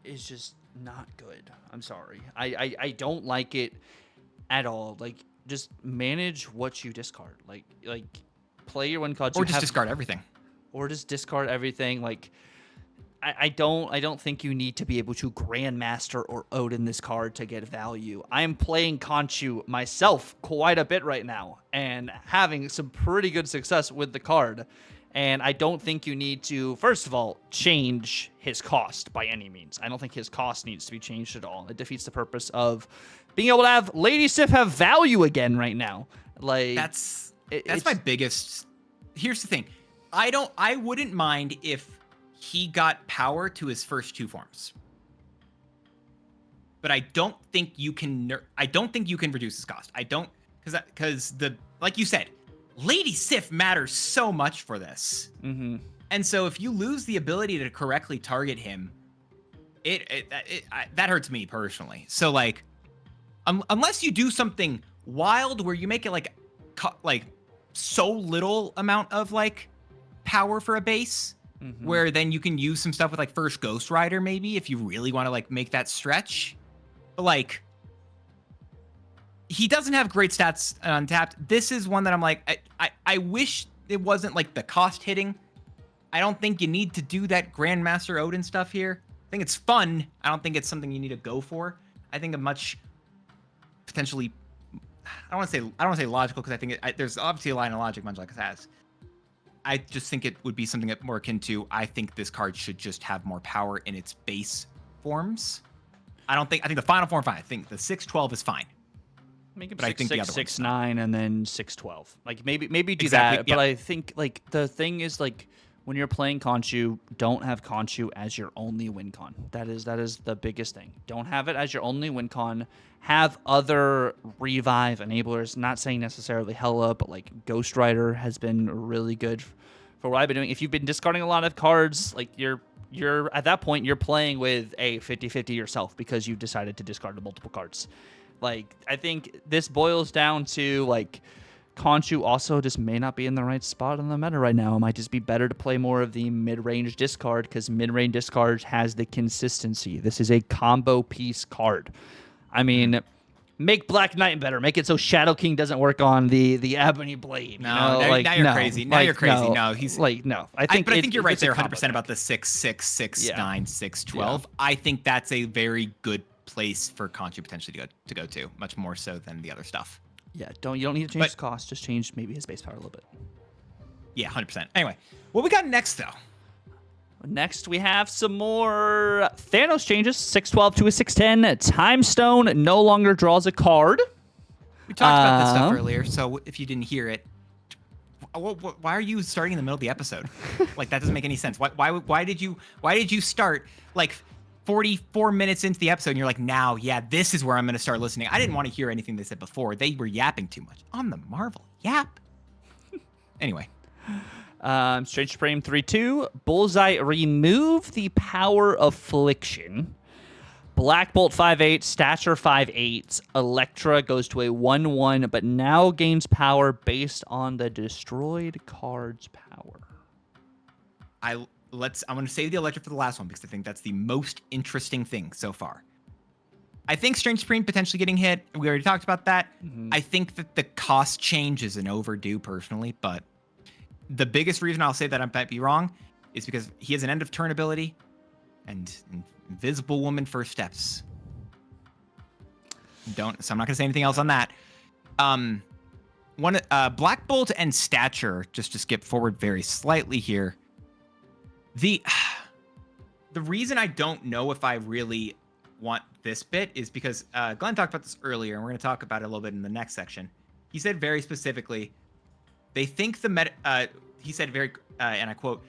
is just not good. I'm sorry. I don't like it at all. Like just manage what you discard. Like play your win cards. Or just discard everything. Or just discard everything. Like I don't think you need to be able to Grandmaster or Odin this card to get value. I'm playing Khonshu myself quite a bit right now and having some pretty good success with the card. And I don't think you need to, first of all, change his cost by any means. I don't think his cost needs to be changed at all. It defeats the purpose of being able to have Lady Sif have value again right now. Like that's my biggest. Here's the thing. I wouldn't mind if he got power to his first 2 forms. But I don't think you can reduce his cost. I don't, because like you said, Lady Sif matters so much for this. Mm-hmm. And so if you lose the ability to correctly target him, that hurts me personally. So like, unless you do something wild where you make it like so little amount of like power for a base, mm-hmm. where then you can use some stuff with like first Ghost Rider maybe if you really want to like make that stretch. But like, he doesn't have great stats untapped. This is one that I'm like, I wish it wasn't like the cost hitting. I don't think you need to do that Grandmaster Odin stuff here. I think it's fun. I don't think it's something you need to go for. I think a much potentially, I don't want to say logical because I think there's obviously a line of logic Munchlax has. I just think it would be something more akin to, I think this card should just have more power in its base forms. I think the final form fine. I think the 6/12 is fine. Make him but 6/6, 6/9, and then 6/12. Like maybe do exactly, that. But I think like the thing is like when you're playing Khonshu, don't have Khonshu as your only win con. That is the biggest thing. Don't have it as your only win con. Have other revive enablers. Not saying necessarily Hela, but like Ghost Rider has been really good for what I've been doing. If you've been discarding a lot of cards, like you're at that point you're playing with a 50-50 yourself because you decided to discard multiple cards. Like, I think this boils down to, like, Khonshu also just may not be in the right spot in the meta right now. It might just be better to play more of the mid-range discard because mid-range discard has the consistency. This is a combo piece card. I mean, make Black Knight better. Make it so Shadow King doesn't work on the Ebony Blade. No, like, now you're crazy. Now you're crazy. No, he's like, no. I think you're right there 100% about the 6/6, 6/9, 6/12. Yeah. I think that's a very good place for Khonshu potentially to go to, much more so than the other stuff. Yeah, you don't need to change his cost, just change maybe his base power a little bit. Yeah, 100%. Anyway, what we got next though? Next we have some more Thanos changes. 6/12 to a 6/10. Time Stone no longer draws a card. We talked about this stuff earlier, so if you didn't hear it, why are you starting in the middle of the episode? Like that doesn't make any sense. Why did you start like 44 minutes into the episode and you're like, now, yeah, this is where I'm going to start listening. I didn't want to hear anything they said before. They were yapping too much on the Marvel Yap. Anyway. Strange Supreme 3/2. Bullseye, remove the Power Affliction. Black Bolt 5/8. Stature 5/8. Electra goes to a 1/1, but now gains power based on the destroyed card's power. I'm going to save the Electra for the last one because I think that's the most interesting thing so far. I think Strange Supreme potentially getting hit. We already talked about that. Mm-hmm. I think that the cost change is an overdue personally, but the biggest reason I'll say that I might be wrong is because he has an end of turn ability and Invisible Woman first steps. So I'm not going to say anything else on that. Black Bolt and Stature, just to skip forward very slightly here. The reason I don't know if I really want this bit is because Glenn talked about this earlier, and we're going to talk about it a little bit in the next section. He said very specifically, they think the meta. He said very, and I quote,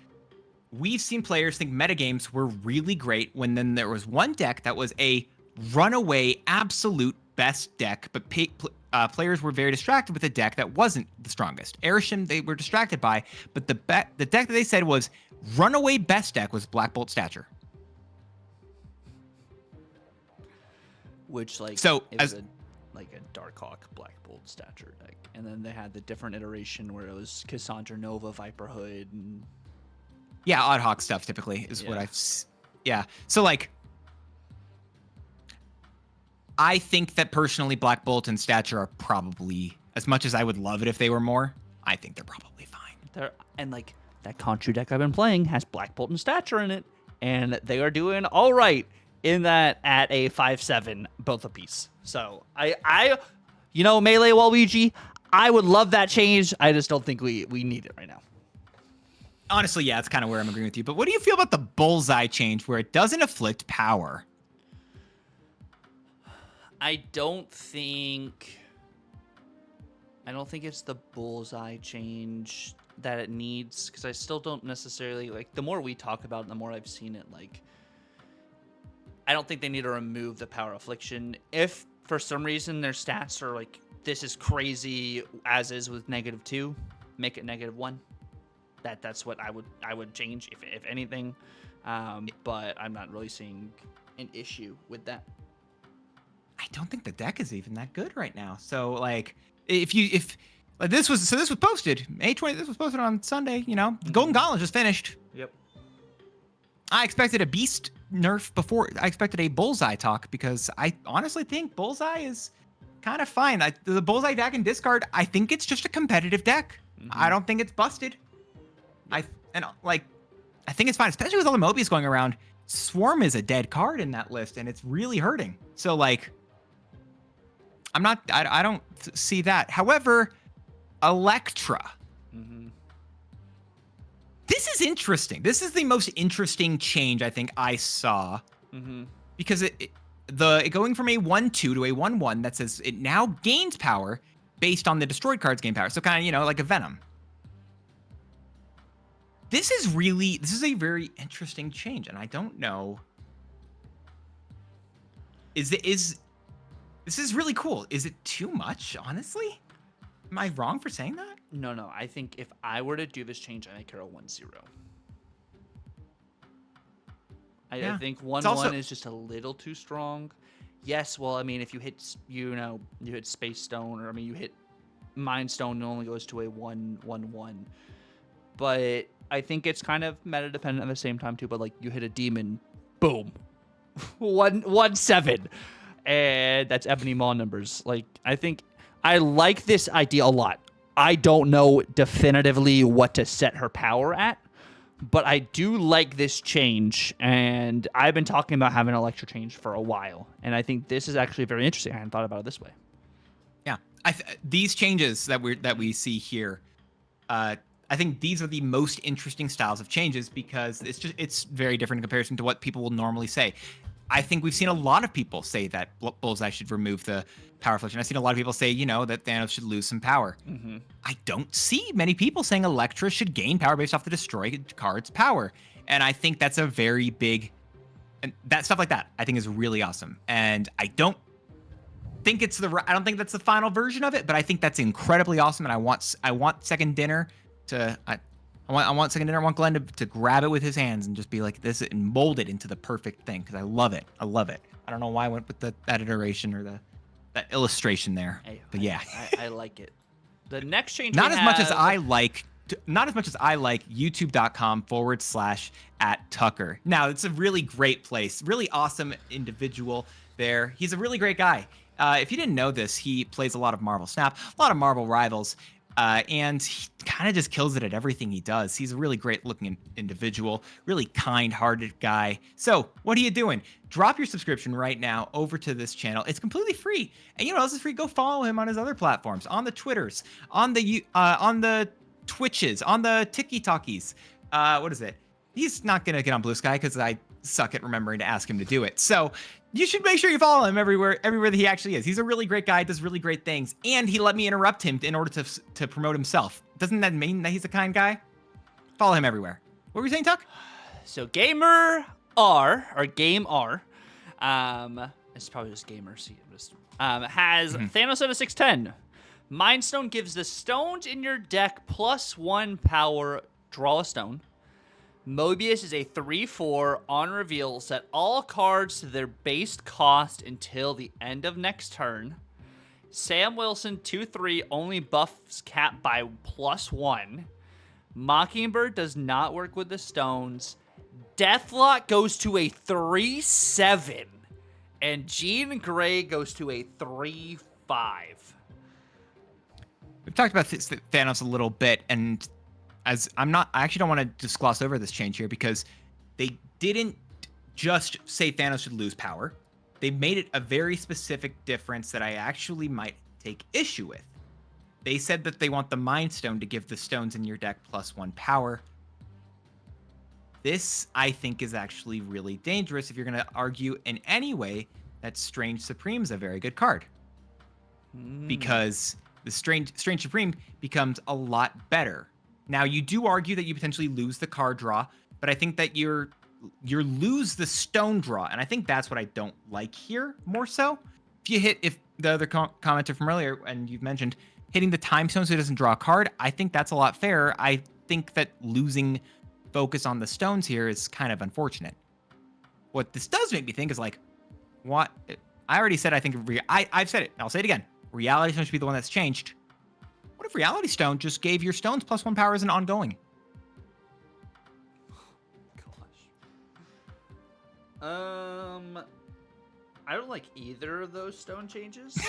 "We've seen players think metagames were really great when then there was one deck that was a runaway absolute best deck, but players were very distracted with a deck that wasn't the strongest. Airshim they were distracted by, but the deck that they said was runaway best deck was Black Bolt Stature. Which like so it was like a Darkhawk Black Bolt Stature deck, and then they had the different iteration where it was Cassandra Nova, Viper Hood, and yeah, Odd Hawk stuff typically is what I've So like, I think that personally, Black Bolt and Stature are probably, as much as I would love it if they were more, I think they're probably fine. And like that Conchu deck I've been playing has Black Bolt and Stature in it, and they are doing all right in that at a 5/7 both apiece. So I Melee Waluigi, I would love that change. I just don't think we need it right now. Honestly, yeah, that's kind of where I'm agreeing with you. But what do you feel about the Bullseye change where it doesn't afflict power? I don't think it's the Bullseye change that it needs, because I still don't necessarily like. The more we talk about it, the more I've seen it. Like, I don't think they need to remove the power affliction. If for some reason their stats are like, this is crazy as is with -2, make it -1. That's what I would change if anything. But I'm not really seeing an issue with that. I don't think the deck is even that good right now. So like, if this was posted May 20th, this was posted on Sunday. Golden Goblin just finished. Yep. I expected a beast nerf before I expected a Bullseye talk, because I honestly think Bullseye is kind of fine. The Bullseye deck and discard, I think it's just a competitive deck. I don't think it's busted. I think it's fine, especially with all the Mobius going around. Swarm is a dead card in that list, and it's really hurting. So like, I don't see that. However, Electra. This is interesting. This is the most interesting change I think I saw, because it going from a 1/2 to a 1/1 that says it now gains power based on the destroyed cards gain power. So kind of like a Venom. This is a very interesting change, and I don't know. This is really cool. Is it too much, honestly? Am I wrong for saying that? No. I think if I were to do this change, I make her a 1/0. I think 1/1 is just a little too strong. Yes, well, I mean, if you hit, you hit Space Stone, or I mean, you hit Mind Stone, it only goes to a 1/1. But I think it's kind of meta dependent at the same time too. But like, you hit a demon, boom, 1/7. And that's Ebony Maw numbers. Like, I think I like this idea a lot. I don't know definitively what to set her power at, but I do like this change. And I've been talking about having an Electra change for a while, and I think this is actually very interesting. I hadn't thought about it this way. Yeah, these changes that we see here, I think these are the most interesting styles of changes, because it's very different in comparison to what people will normally say. I think we've seen a lot of people say that Bullseye should remove the power affliction. I've seen a lot of people say, that Thanos should lose some power. I don't see many people saying Electra should gain power based off the destroyed card's power. And I think that's a very big, and that stuff like that, I think is really awesome. And I don't think that's the final version of it, but I think that's incredibly awesome. And I want Second Dinner to, I want Second Dinner. I want Glenn to grab it with his hands and just be like this and mold it into the perfect thing, because I love it. I love it. I don't know why I went with that iteration or that illustration there, but yeah, I like it. The next change, not as much as I like youtube.com/@Tucker. Now, it's a really great place, really awesome individual there. He's a really great guy. If you didn't know this, he plays a lot of Marvel Snap, a lot of Marvel Rivals. And he kind of just kills it at everything he does. He's a really great looking individual, really kind-hearted guy. So what are you doing? Drop your subscription right now over to this channel. It's completely free. And you know what else is free? Go follow him on his other platforms, on the Twitters, on the Twitches, on the TikTokies. What is it? He's not going to get on Blue Sky because I suck at remembering to ask him to do it. So you should make sure you follow him everywhere that he actually is. He's a really great guy, does really great things, and he let me interrupt him in order to promote himself. Doesn't that mean that he's a kind guy? Follow him everywhere. What were you saying, Tuck? So Gamer R, or Game R, It's probably just gamers. Has Mm-hmm. Thanos at a 610. Mind Stone gives the stones in your deck +1 power. Draw a stone. Mobius is a 3/4 on reveal. Set all cards to their base cost until the end of next turn. Sam Wilson 2/3 only buffs Cap by +1. Mockingbird does not work with the stones. Deathlock goes to a 3/7. And Jean Grey goes to a 3/5. We've talked about Thanos a little bit, and I actually don't want to just gloss over this change here because they didn't just say Thanos should lose power. They made it a very specific difference that I actually might take issue with. They said that they want the Mind Stone to give the stones in your deck +1 power. This, I think, is actually really dangerous if you're going to argue in any way that Strange Supreme is a very good card. Because the Strange Supreme becomes a lot better. Now, you do argue that you potentially lose the card draw, but I think that you lose the stone draw, and I think that's what I don't like here more so. If the other commenter from earlier, and you've mentioned hitting the time stone so it doesn't draw a card, I think that's a lot fairer. I think that losing focus on the stones here is kind of unfortunate. What this does make me think is like, what? I already said I think I've said it. I'll say it again. Reality Stone should be the one that's changed. What if Reality Stone just gave your stones +1 power as an ongoing? I don't like either of those stone changes.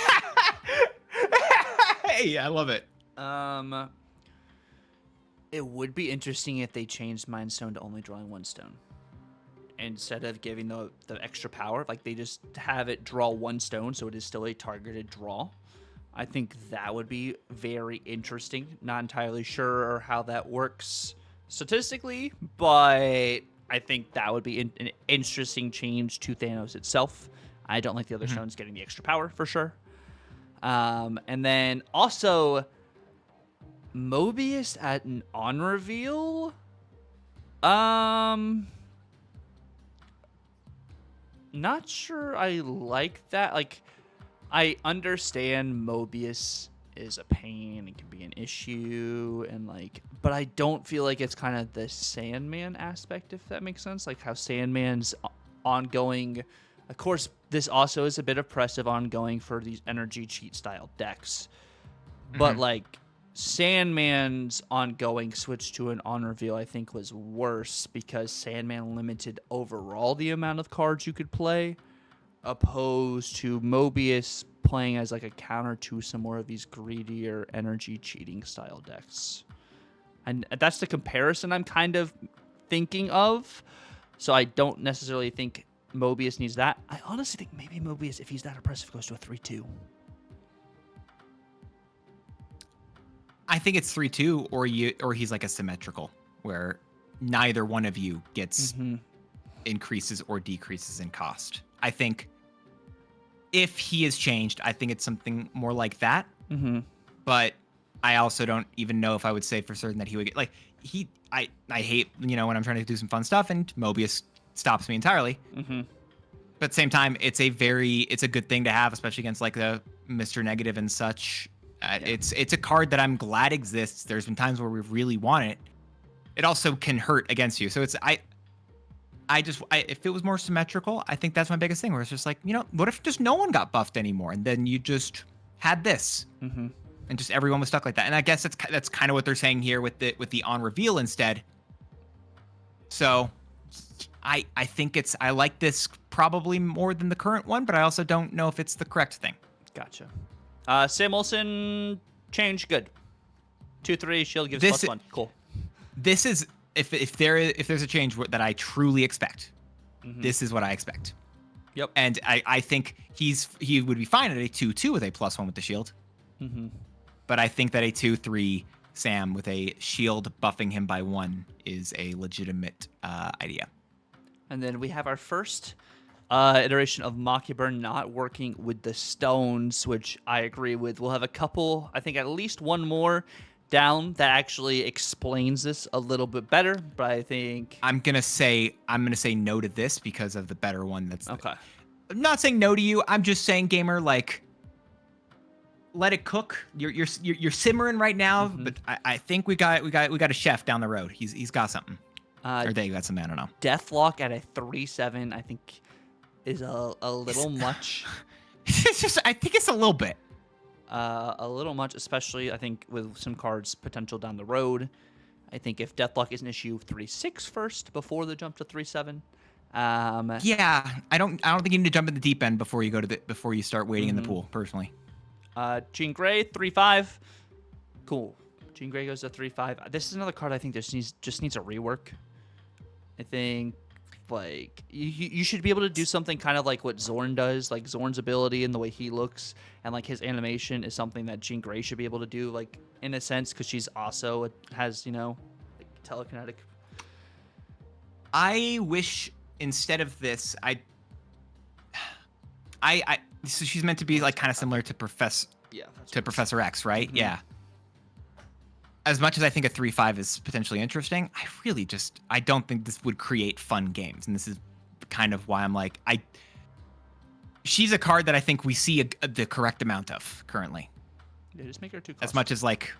Hey, I love it. It would be interesting if they changed Mind Stone to only drawing 1 stone. Instead of giving the extra power, like they just have it draw 1 stone, so it is still a targeted draw. I think that would be very interesting. Not entirely sure how that works statistically, but I think that would be an interesting change to Thanos itself. I don't like the other stones getting the extra power for sure. And then also Mobius at an on reveal. Not sure I like that. Like, I understand Mobius is a pain and can be an issue, and like, but I don't feel like it's kind of the Sandman aspect, if that makes sense. Like how Sandman's ongoing. Of course, this also is a bit oppressive ongoing for these energy cheat style decks, but like Sandman's ongoing switch to an on reveal, I think, was worse because Sandman limited overall the amount of cards you could play, opposed to Mobius playing as like a counter to some more of these greedier energy cheating style decks. And that's the comparison I'm kind of thinking of. So I don't necessarily think Mobius needs that. I honestly think maybe Mobius, if he's that oppressive, goes to a 3/2. I think it's 3/2, or he's like a symmetrical, where neither one of you gets increases or decreases in cost. I think if he is changed, I think it's something more like that. But I also don't even know if I would say for certain that he would get like I hate when I'm trying to do some fun stuff and Mobius stops me entirely. But at the same time, it's a good thing to have, especially against like the Mr. Negative and such. It's a card that I'm glad exists. There's been times where we've really won it. It also can hurt against you. So it's if it was more symmetrical, I think that's my biggest thing. Where it's just like, what if just no one got buffed anymore, and then you just had this, and just everyone was stuck like that. And I guess that's kind of what they're saying here with the on reveal instead. So I think I like this probably more than the current one, but I also don't know if it's the correct thing. Gotcha. Sam Wilson change good. 2/3 shield gives +1. Cool. This is if there's a change that I truly expect. This is what I expect. Yep. And I think he would be fine at a 2/2 with a +1 with the shield. But I think that a 2/3 Sam with a shield buffing him by 1 is a legitimate idea. And then we have our first iteration of Mockingbird not working with the stones, which I agree with. We'll have a couple, I think at least one more down that actually explains this a little bit better, but I think I'm gonna say no to this because of the better one. That's okay. I'm not saying no to you. I'm just saying, gamer, like, let it cook. You're simmering right now, but I think we got a chef down the road. He's got something. Or they got something. I don't know. Deathlock at a 3-7, I think, is a little much. It's just, I think it's a little bit. A little much, especially I think with some cards potential down the road. I think if Deathlock is an issue, 3-6 first before the jump to 3-7. Yeah, I don't think you need to jump in the deep end before you start wading in the pool. Personally. Jean Grey 3-5, cool. Jean Grey goes to 3-5. This is another card I think just needs a rework. I think like you should be able to do something kind of like what Zorn does, like Zorn's ability and the way he looks and like his animation is something that Jean Grey should be able to do, like in a sense, because she's also has like, telekinetic. I wish instead of this, so she's meant to be like kind of similar to Professor X, right? Mm-hmm. Yeah. As much as I think a 3-5 is potentially interesting, I don't think this would create fun games. And this is kind of why I'm like, she's a card that I think we see the correct amount of currently. Yeah, just make her too costly. As much as like.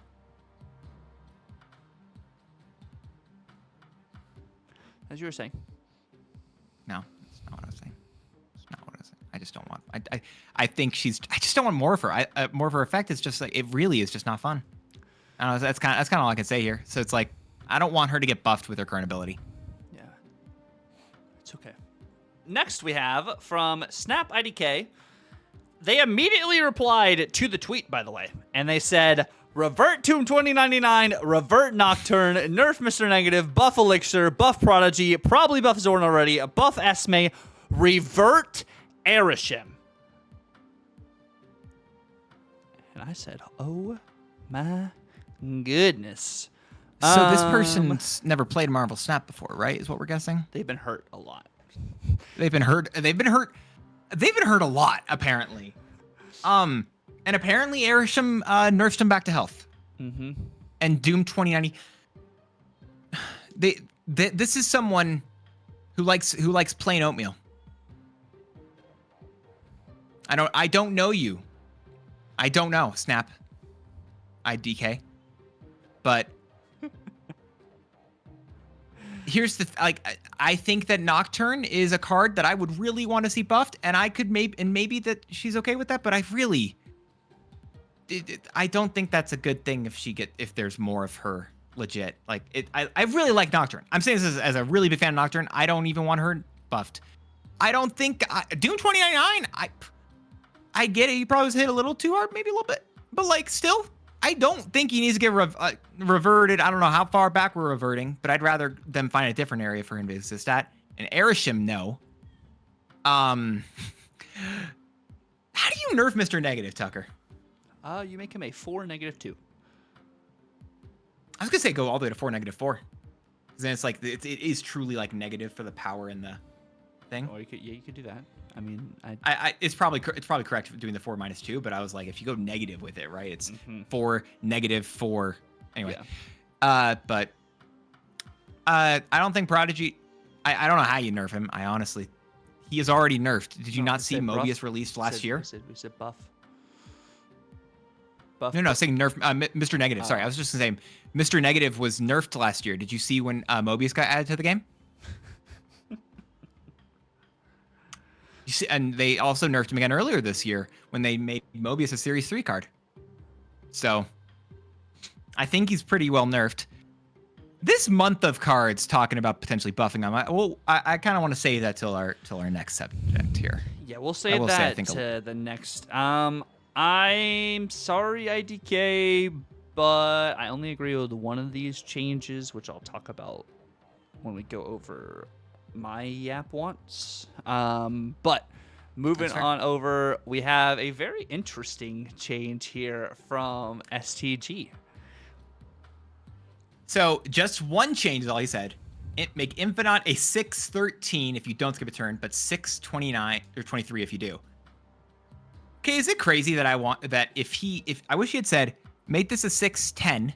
As you were saying. No, that's not what I was saying. That's not what I was saying. I just don't want. I think I just don't want more of her. More of her effect is just like, it really is just not fun. I don't know, that's kind of all I can say here. So it's like, I don't want her to get buffed with her current ability. Yeah, it's okay. Next we have from Snap IDK. They immediately replied to the tweet, by the way, and they said, "Revert Tomb 2099, revert Nocturne, nerf Mr. Negative, buff Elixir, buff Prodigy, probably buff Zorn already, buff Esme, revert Erishim." And I said, oh my goodness. So this person's never played Marvel Snap before, right? Is what we're guessing? They've been hurt a lot. They've been hurt a lot, apparently. And apparently Erishim nerfed him back to health. Mm-hmm. And Doom 2090. This is someone who likes plain oatmeal. I don't know you. I don't know, Snap IDK. But here's the I think that Nocturne is a card that I would really want to see buffed, and I could maybe that she's okay with that, but I don't think that's a good thing if there's more of her legit. Like I really like Nocturne. I'm saying this as a really big fan of Nocturne. I don't even want her buffed. I don't think Doom 2099. I get it. He probably was hit a little too hard, maybe a little bit, but like still. I don't think he needs to get reverted. I don't know how far back we're reverting, but I'd rather them find a different area for him to exist at. And Erishim, no. How do you nerf Mr. Negative, Tucker? You make him a 4-2. I was gonna say go all the way to 4-4. Because then it's like it is truly like negative for the power in the thing. Or you could do that. I mean, it's probably correct doing the 4-2, but I was like, if you go negative with it, right? It's 4-4. Anyway, yeah. But I don't think Prodigy. I don't know how you nerf him. He is already nerfed. Did you not see Mobius released last year? We said buff. No, saying nerf Mr. Negative. Sorry, I was just saying Mr. Negative was nerfed last year. Did you see when Mobius got added to the game? You see, and they also nerfed him again earlier this year when they made Mobius a Series 3 card. So I think he's pretty well nerfed. This month of cards talking about potentially buffing him. I kind of want to save that till our next subject here. Yeah, we'll save that to the next. I'm sorry, IDK, but I only agree with one of these changes, which I'll talk about when we go over my Yap wants. But moving on over, we have a very interesting change here from STG. So just one change is all he said. Make Infinite a 6/13 if you don't skip a turn, but 6/29 or 23 if you do. Okay, is it crazy that I want that if I wish he had said make this a 6/10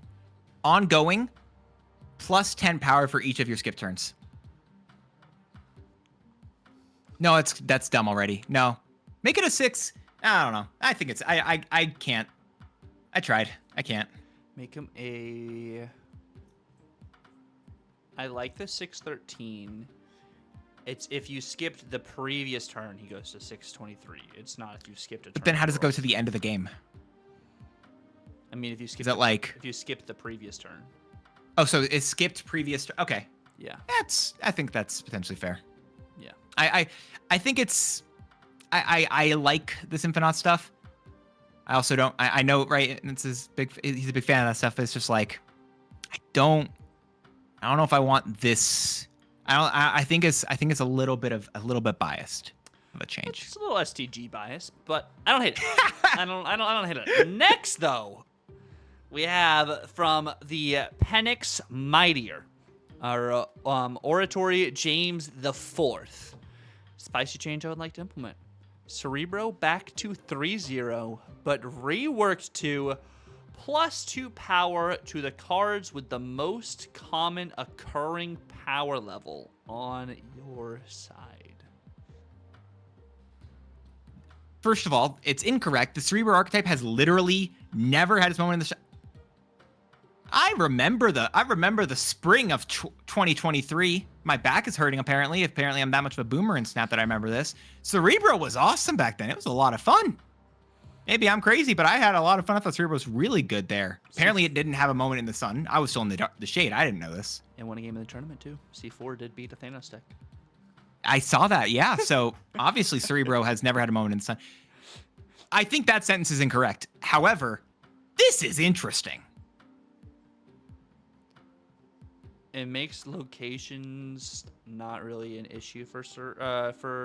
ongoing plus 10 power for each of your skip turns. No, that's dumb already. No, make it a 6. I don't know. I think it's I can't. I tried. I can't. Make him a. I like the 613. It's if you skipped the previous turn, he goes to 623. It's not if you skipped a turn. But then how does it go to the end of the game? I mean, if you skip. Is that like if you skip the previous turn? Oh, so it skipped previous. Okay. Yeah. I think that's potentially fair. Yeah. I think it's. I like this Infinite stuff. I also don't. I know, right? It's his big. He's a big fan of that stuff. But it's just like, I don't know if I want this. I think it's a little bit biased of a change. It's a little STG bias, but I don't hate it. I don't hate it. Next, though, we have from the Penix Mightier, our Oratory James the Fourth. Spicy change I would like to implement. Cerebro back to 3-0, but reworked to +2 power to the cards with the most common occurring power level on your side. First of all, it's incorrect. The Cerebro archetype has literally never had its moment in the I remember the spring of 2023. My back is hurting, apparently. Apparently, I'm that much of a boomer in Snap that I remember this. Cerebro was awesome back then. It was a lot of fun. Maybe I'm crazy, but I had a lot of fun. I thought Cerebro was really good there. Apparently, it didn't have a moment in the sun. I was still in the shade. I didn't know this. And won a game in the tournament, too. C4 did beat a Thanos deck. I saw that, yeah. So, obviously, Cerebro has never had a moment in the sun. I think that sentence is incorrect. However, this is interesting. It makes locations not really an issue for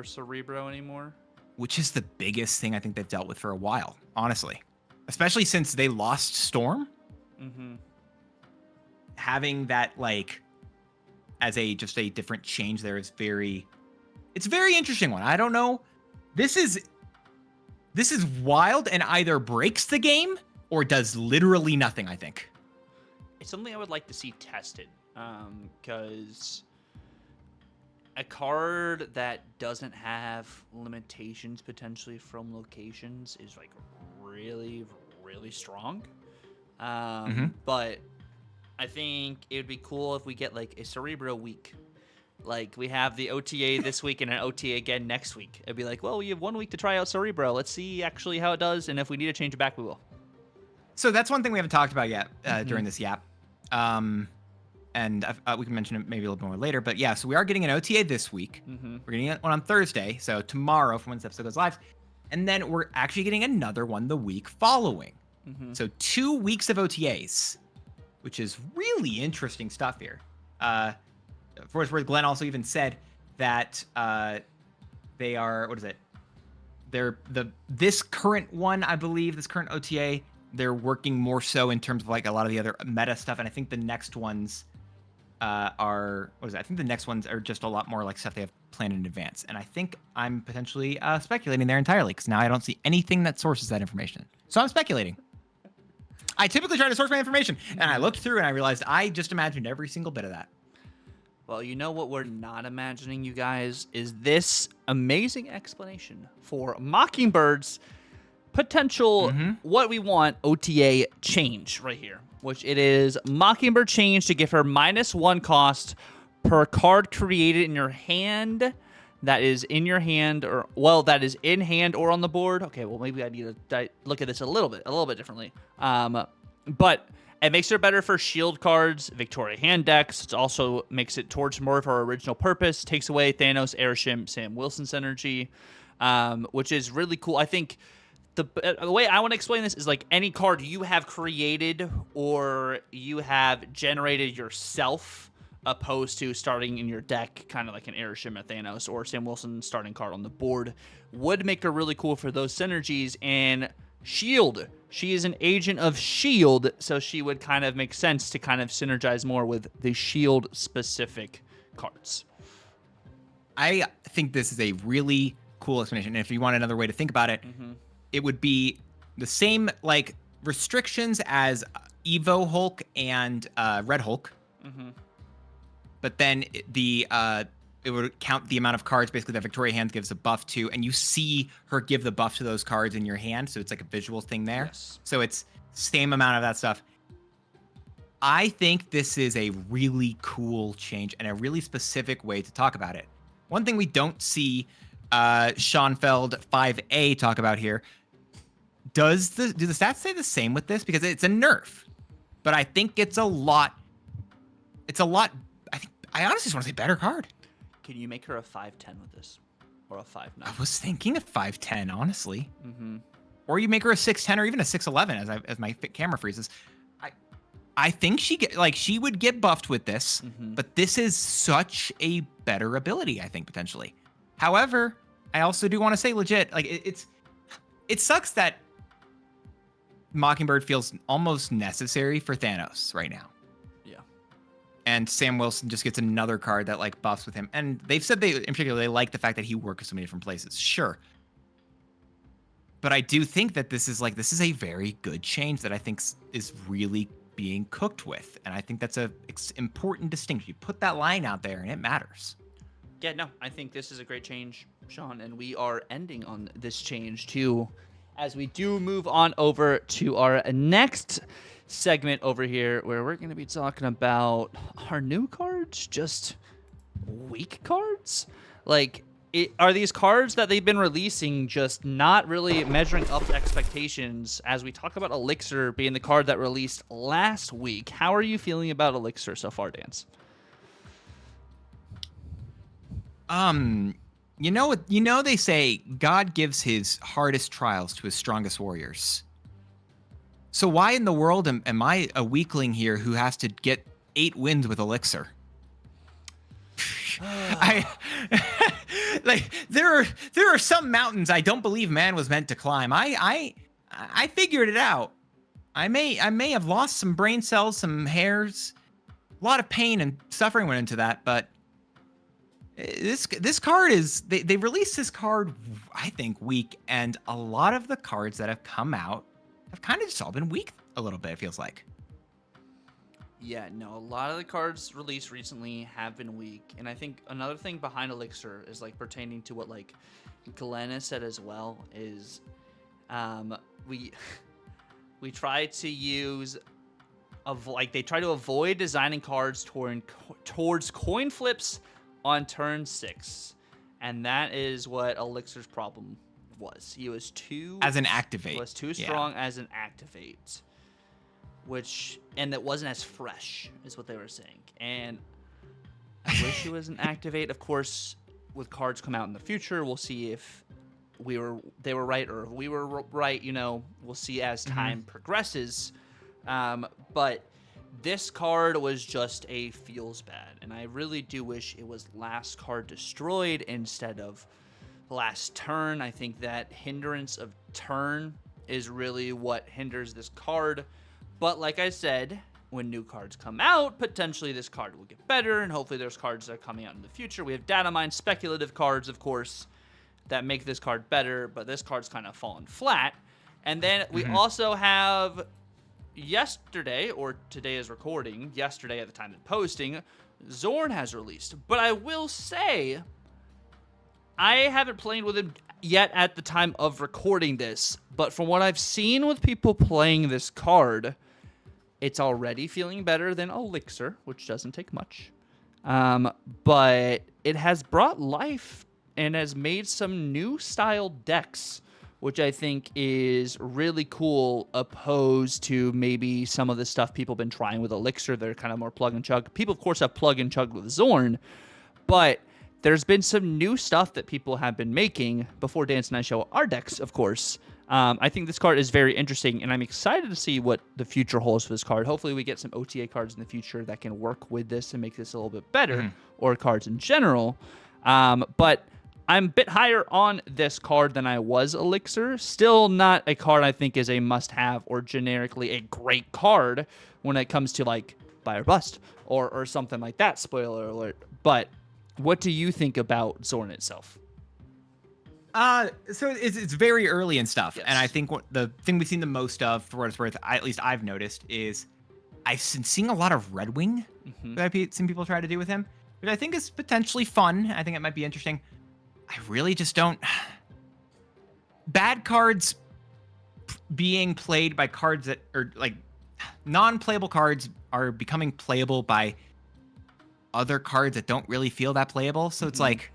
Cerebro anymore. Which is the biggest thing I think they've dealt with for a while, honestly. Especially since they lost Storm. Mm-hmm. Having that, like, as just a different change there is it's a very interesting one. I don't know. This is wild and either breaks the game or does literally nothing, I think. It's something I would like to see tested. Because a card that doesn't have limitations potentially from locations is like really, really strong. But I think it would be cool if we get like a Cerebro week. Like we have the OTA this week and an OTA again next week. It'd be like, well, we have 1 week to try out Cerebro. Let's see actually how it does. And if we need to change it back, we will. So that's one thing we haven't talked about yet during this yap. And we can mention it maybe a little more later. But yeah, so we are getting an OTA this week. We're getting one on Thursday. So tomorrow from when this episode goes live. And then we're actually getting another one the week following. So 2 weeks of OTAs, which is really interesting stuff here. For what it's worth, Glenn also even said that they are, what is it? This current one, I believe, this current OTA, they're working more so in terms of like a lot of the other meta stuff. And I think the next ones are, what is it? I think the next ones are just a lot more like stuff they have planned in advance. And I think I'm potentially speculating there entirely because now I don't see anything that sources that information. So I'm speculating. I typically try to source my information, and I looked through and I realized I just imagined every single bit of that. Well, you know what we're not imagining, you guys, is this amazing explanation for Mockingbird's potential what we want OTA change right here, which it is Mockingbird change to give her -1 cost per card created in your hand that is in your hand or, well, that is in hand or on the board. Okay, well, maybe I need to look at this a little bit differently. But it makes her better for shield cards, Victoria hand decks. It also makes it towards more of her original purpose. Takes away Thanos, Airship, Sam Wilson's energy, which is really cool. I think the way I want to explain this is like any card you have created or you have generated yourself, opposed to starting in your deck, kind of like an Airship, Thanos, or Sam Wilson starting card on the board, would make her really cool for those synergies. And Shield, she is an agent of Shield, so she would kind of make sense to kind of synergize more with the Shield specific cards. I think this is a really cool explanation. And if you want another way to think about it, it would be the same like restrictions as Evo Hulk and Red Hulk. But then the it would count the amount of cards basically that Victoria hand gives a buff to, and you see her give the buff to those cards in your hand, so it's like a visual thing there. Yes. So it's same amount of that stuff. I think this is a really cool change and a really specific way to talk about it. One thing we don't see Schoenfeld 5A talk about here, do the stats say the same with this? Because it's a nerf, but I think it's a lot, I honestly just want to say better card. Can you make her a 5'10" with this? Or a 5'9"? I was thinking of 5'10", honestly. Mm-hmm. Or you make her a 6'10" or even a 6'11" as my camera freezes. I think she would get buffed with this, but this is such a better ability, I think, potentially. However, I also do want to say legit, like it sucks that Mockingbird feels almost necessary for Thanos right now. Yeah. And Sam Wilson just gets another card that like buffs with him. And they've said in particular, they like the fact that he works so many different places. Sure. But I do think that this is a very good change that I think is really being cooked with, and I think that's a important distinction. You put that line out there and it matters. Yeah, no, I think this is a great change, Sean, and we are ending on this change too, as we do move on over to our next segment over here, where we're going to be talking about our new cards, just weak cards. Like, are these cards that they've been releasing just not really measuring up to expectations? As we talk about Elixir being the card that released last week, how are you feeling about Elixir so far, Dance? You know they say God gives his hardest trials to his strongest warriors. So why in the world am I a weakling here who has to get 8 wins with Elixir? Like there are some mountains I don't believe man was meant to climb. I figured it out. I may have lost some brain cells, some hairs, a lot of pain and suffering went into that, but this card is they released this card, I think, weak, and a lot of the cards that have come out have kind of just all been weak a little bit, it feels like. Yeah, no, a lot of the cards released recently have been weak, and I think another thing behind Elixir is like pertaining to what like Glenn has said as well is we try to use they try to avoid designing cards towards coin flips on turn 6, and that is what Elixir's problem was. He was too as an activate. Was too strong as an activate. And that wasn't as fresh, is what they were saying. And I wish it was an activate. Of course, with cards come out in the future, we'll see if they were right or if we were right. You know, we'll see as time progresses. But this card was just a feels bad, and I really do wish it was last card destroyed instead of last turn. I think that hindrance of turn is really what hinders this card. But like I said, when new cards come out, potentially this card will get better, and hopefully there's cards that are coming out in the future. We have data mine speculative cards, of course, that make this card better, but this card's kind of fallen flat. And then we also have yesterday, or today is recording, yesterday at the time of posting, Zorn has released. But I will say, I haven't played with him yet at the time of recording this, but from what I've seen with people playing this card, it's already feeling better than Elixir, which doesn't take much. But it has brought life and has made some new style decks, which I think is really cool, opposed to maybe some of the stuff people have been trying with Elixir. They're kind of more plug and chug. People, of course, have plug and chug with Zorn, but there's been some new stuff that people have been making before Dance and I show our decks, of course. I think this card is very interesting, and I'm excited to see what the future holds for this card. Hopefully we get some OTA cards in the future that can work with this and make this a little bit better, or cards in general. But I'm a bit higher on this card than I was Elixir. Still not a card I think is a must-have or generically a great card when it comes to like buy or bust or something like that, spoiler alert. But what do you think about Zorn itself? So it's very early and stuff, Yes. and I think the thing we've seen the most of, for what it's worth, at least I've noticed, is I've been seeing a lot of Red Wing that I've seen people try to do with him, which I think is potentially fun. I think it might be interesting. I really just don't. Bad cards being played by cards that are like non-playable cards are becoming playable by other cards that don't really feel that playable. So it's like,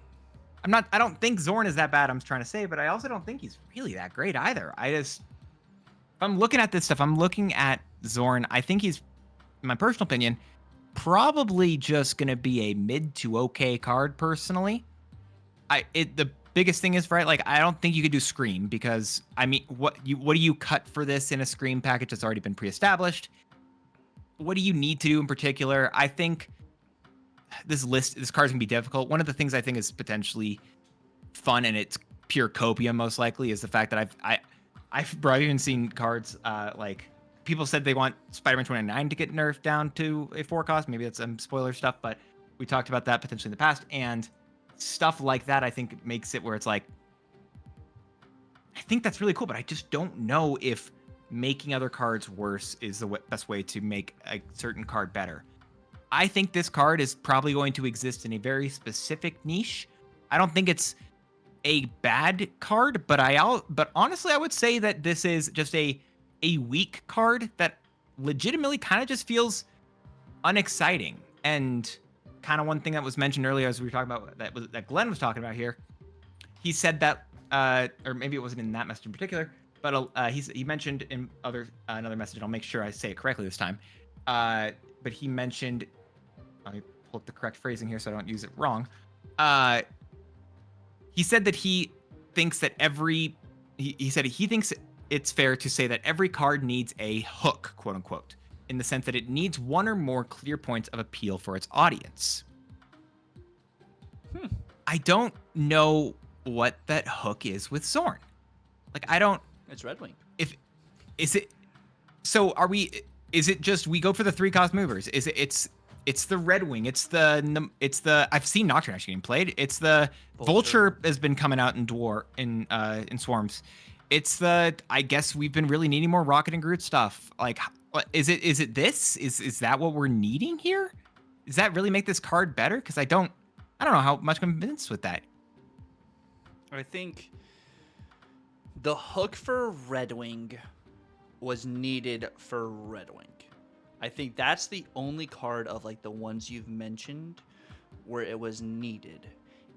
I don't think Zorn is that bad, I'm trying to say, but I also don't think he's really that great either. If I'm looking at this stuff, I'm looking at Zorn. I think he's, in my personal opinion, probably just going to be a mid to okay card personally. The biggest thing is, right, like, I don't think you could do Scream because, I mean, what do you cut for this in a Scream package that's already been pre-established? What do you need to do in particular? I think this card's gonna be difficult. One of the things I think is potentially fun, and it's pure copium most likely, is the fact that I've even seen cards like people said they want Spider-Man 29 to get nerfed down to a 4 cost. Maybe that's some spoiler stuff, but we talked about that potentially in the past, and stuff like that I think makes it where it's like, I think that's really cool, but I just don't know if making other cards worse is the best way to make a certain card better. I think this card is probably going to exist in a very specific niche. I don't think it's a bad card, but honestly, I would say that this is just a weak card that legitimately kind of just feels unexciting. And kind of one thing that was mentioned earlier as we were talking about that Glenn was talking about here. He said that, or maybe it wasn't in that message in particular, but he mentioned in another message. I'll make sure I say it correctly this time. But he mentioned, let me pull up the correct phrasing here so I don't use it wrong. He said that he thinks that he said he thinks it's fair to say that every card needs a hook, quote unquote, in the sense that it needs one or more clear points of appeal for its audience. I don't know what that hook is with Zorn. Like, I don't. It's Red Wing. Is it just we go for the 3-cost movers? It's the Red Wing. It's the I've seen Nocturne actually getting played. It's the Vulture has been coming out in Swarms. It's I guess we've been really needing more Rocket and Groot stuff. Like, is it this? Is that what we're needing here? Does that really make this card better? Because I don't know how much I'm convinced with that. I think the hook for Red Wing was needed for Red Wing. I think that's the only card of like the ones you've mentioned where it was needed.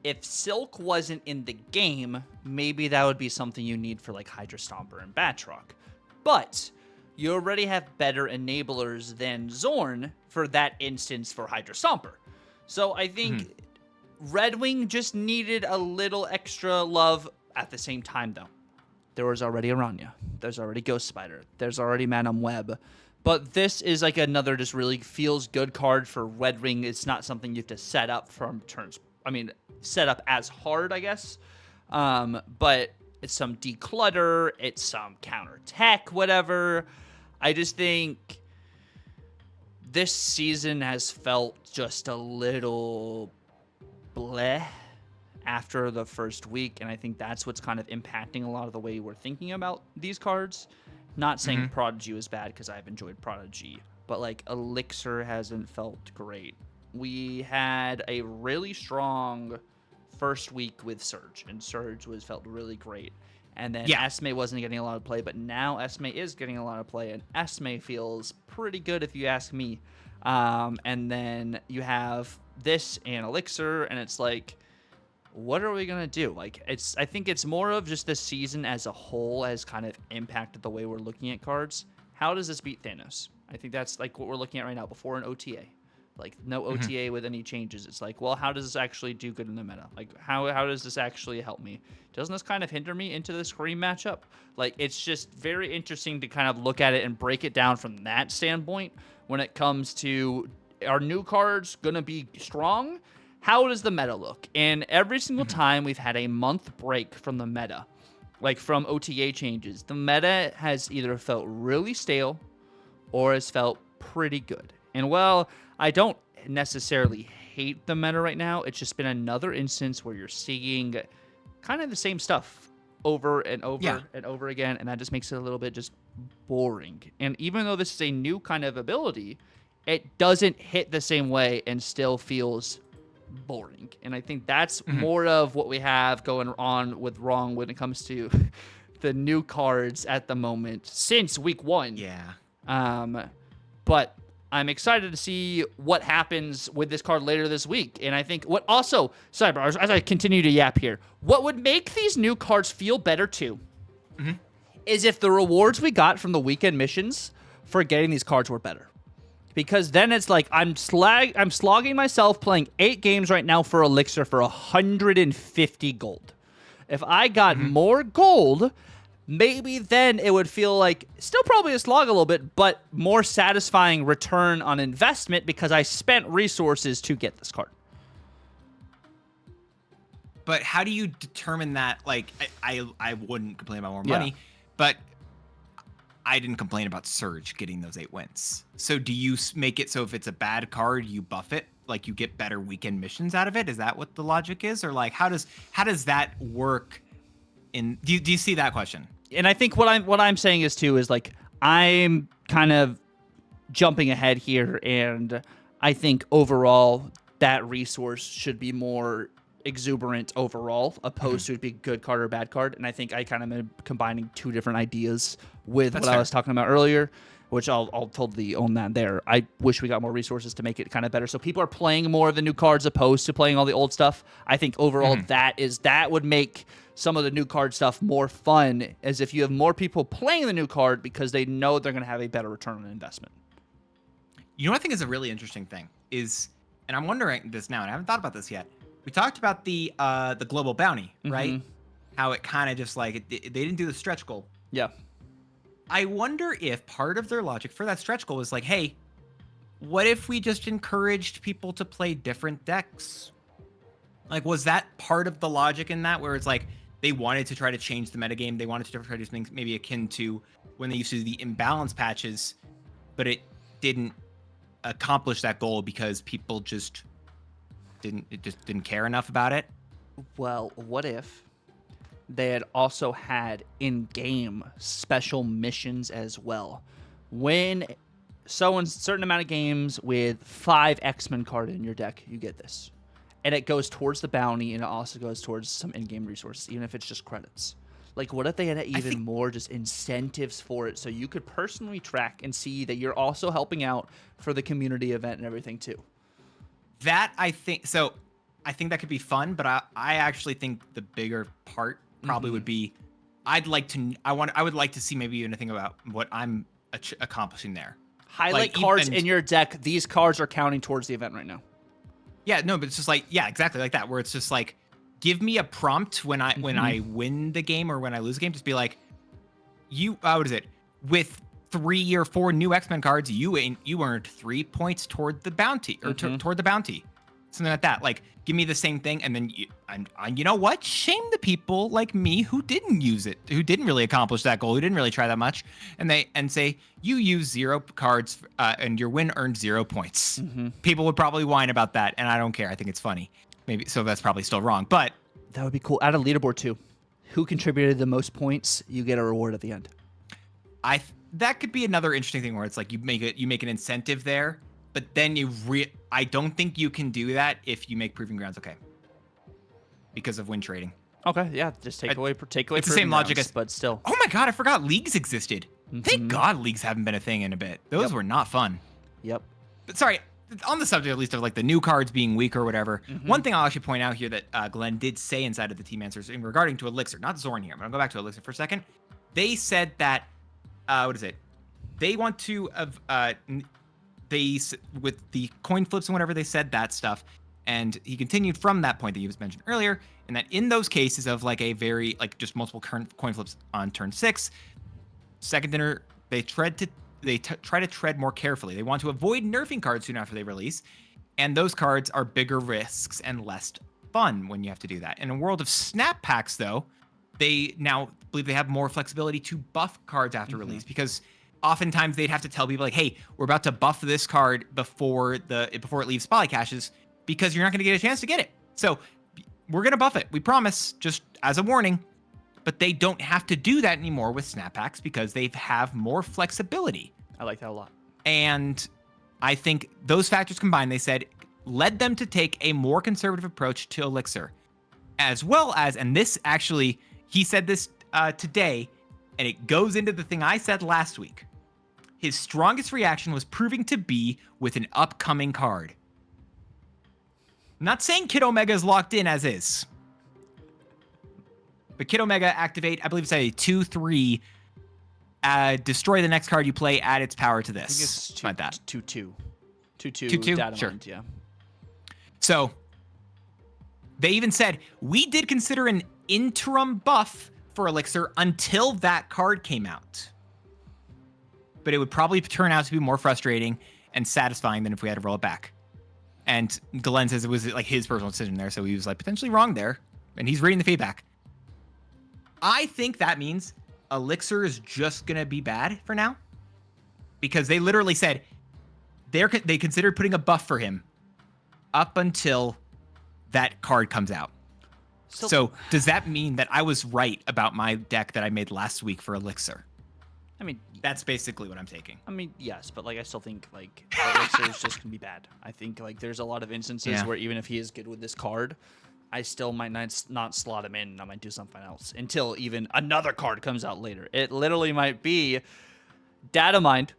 If Silk wasn't in the game, maybe that would be something you need for like Hydra Stomper and Batroc. But you already have better enablers than Zorn for that instance for Hydra Stomper. So I think Red Wing just needed a little extra love at the same time, though. There was already Aranya. There's already Ghost Spider. There's already Manum Web. But this is like another just really feels good card for Red Wing. It's not something you have to set up from turns. I mean, set up as hard, I guess. But it's some declutter. It's some counter tech, whatever. I just think this season has felt just a little bleh after the first week, and I think that's what's kind of impacting a lot of the way we're thinking about these cards. Not saying Prodigy was bad, because I've enjoyed Prodigy, but like Elixir hasn't felt great. We had a really strong first week with Surge, and Surge felt really great. And then Esme wasn't getting a lot of play, but now Esme is getting a lot of play, and Esme feels pretty good if you ask me. And then you have this and Elixir, and it's like, what are we gonna do? Like, I think it's more of just the season as a whole has kind of impacted the way we're looking at cards. How does this beat Thanos? I think that's like what we're looking at right now before an OTA. Like, no OTA with any changes. It's like, well, how does this actually do good in the meta? Like, how does this actually help me? Doesn't this kind of hinder me into the Scream matchup? Like, it's just very interesting to kind of look at it and break it down from that standpoint when it comes to, are new cards going to be strong? How does the meta look? And every single time we've had a month break from the meta, like from OTA changes, the meta has either felt really stale or has felt pretty good. And well, I don't necessarily hate the meta right now. It's just been another instance where you're seeing kind of the same stuff over and over and over again, and that just makes it a little bit just boring. And even though this is a new kind of ability, it doesn't hit the same way and still feels boring. And I think that's more of what we have going on with wrong when it comes to the new cards at the moment since week 1. Yeah. But I'm excited to see what happens with this card later this week. And I think what also, Cyber, as I continue to yap here, what would make these new cards feel better too is if the rewards we got from the weekend missions for getting these cards were better. Because then it's like I'm slogging myself playing 8 games right now for Elixir for 150 gold. If I got more gold, maybe then it would feel like still probably a slog a little bit, but more satisfying return on investment because I spent resources to get this card. But how do you determine that? Like, I wouldn't complain about more money, but I didn't complain about Surge getting those 8 wins. So do you make it so if it's a bad card, you buff it? Like you get better weekend missions out of it? Is that what the logic is? Or like, how does that work? Do you see that question? And I think what I'm saying is like I'm kind of jumping ahead here, and I think overall that resource should be more exuberant overall, opposed to it being good card or bad card. And I think I kind of am combining 2 different ideas with what I was talking about earlier, which I'll totally own that there. I wish we got more resources to make it kind of better, so people are playing more of the new cards opposed to playing all the old stuff. I think overall that would make some of the new card stuff more fun, as if you have more people playing the new card because they know they're going to have a better return on investment. You know what I think is a really interesting thing is, and I'm wondering this now, and I haven't thought about this yet. We talked about the global bounty, right? How it kind of just like they didn't do the stretch goal. Yeah. I wonder if part of their logic for that stretch goal was like, hey, what if we just encouraged people to play different decks? Like, was that part of the logic in that, where it's like they wanted to try to change the metagame? They wanted to try to do something maybe akin to when they used to do the imbalance patches, but it didn't accomplish that goal because people just didn't care enough about it. Well, what if they had also had in-game special missions as well? When in certain amount of games with 5 X-Men card in your deck, you get this. And it goes towards the bounty, and it also goes towards some in-game resources, even if it's just credits. Like, what if they had even more just incentives for it, so you could personally track and see that you're also helping out for the community event and everything too? That I think that could be fun, but I actually think the bigger part probably would be I would like to see maybe even a thing about what I'm accomplishing there. Highlight cards in your deck. These cards are counting towards the event right now. Yeah, no, but it's just like, yeah, exactly like that, where it's just like, give me a prompt when I win the game or when I lose the game. Just be like, what is it? With 3 or 4 new X-Men cards, you earned 3 points toward the bounty, or toward the bounty, something like that. Like, give me the same thing, and then you know what? Shame the people like me who didn't use it, who didn't really accomplish that goal, who didn't really try that much, and say you use 0 cards and your win earned 0 points. People would probably whine about that, and I don't care. I think it's funny. Maybe so. That's probably still wrong, but that would be cool. Add a leaderboard too. Who contributed the most points? You get a reward at the end. That could be another interesting thing where it's like you make an incentive there, but then I don't think you can do that if you make proving grounds okay, because of win trading. Okay, yeah, just take away. It's the same logic as, but still. Oh my god, I forgot leagues existed. Thank God leagues haven't been a thing in a bit. Those were not fun. Yep. But sorry, on the subject at least of like the new cards being weak or whatever, one thing I'll actually point out here that Glenn did say inside of the team answers in regarding to Elixir, not Zorn here, but I'll go back to Elixir for a second. They said that what is it? They want to with the coin flips and whatever, they said that stuff, and he continued from that point that you mentioned earlier, and that in those cases of like a very like just multiple coin flips on turn 6, second dinner they try to tread more carefully. They want to avoid nerfing cards soon after they release, and those cards are bigger risks and less fun when you have to do that. In a world of snap packs, though, they now believe they have more flexibility to buff cards after release, because oftentimes they'd have to tell people like, hey, we're about to buff this card before it leaves spotlight caches, because you're not going to get a chance to get it. So we're going to buff it. We promise, just as a warning. But they don't have to do that anymore with snap packs because they have more flexibility. I like that a lot. And I think those factors combined, they said, led them to take a more conservative approach to Elixir, as well as, and this actually, he said this today, and it goes into the thing I said last week. His strongest reaction was proving to be with an upcoming card. I'm not saying Kid Omega is locked in as is. But Kid Omega activate, I believe it's a 2/3. Destroy the next card you play, add its power to this. I think it's like that. 2/2. 2/2 2/2? data Sure. mind, yeah. So they even said, we did consider an interim buff for Elixir until that card came out. But it would probably turn out to be more frustrating and satisfying than if we had to roll it back. And Glenn says it was like his personal decision there, so he was like potentially wrong there. And he's reading the feedback. I think that means Elixir is just going to be bad for now. Because they literally said they considered putting a buff for him up until that card comes out. So does that mean that I was right about my deck that I made last week for Elixir? I mean, that's basically what I'm taking. I mean, yes, but like I still think like Elixir is just gonna be bad. I think like there's a lot of instances where even if he is good with this card, I still might not slot him in, and I might do something else until even another card comes out later. It literally might be Data Mind,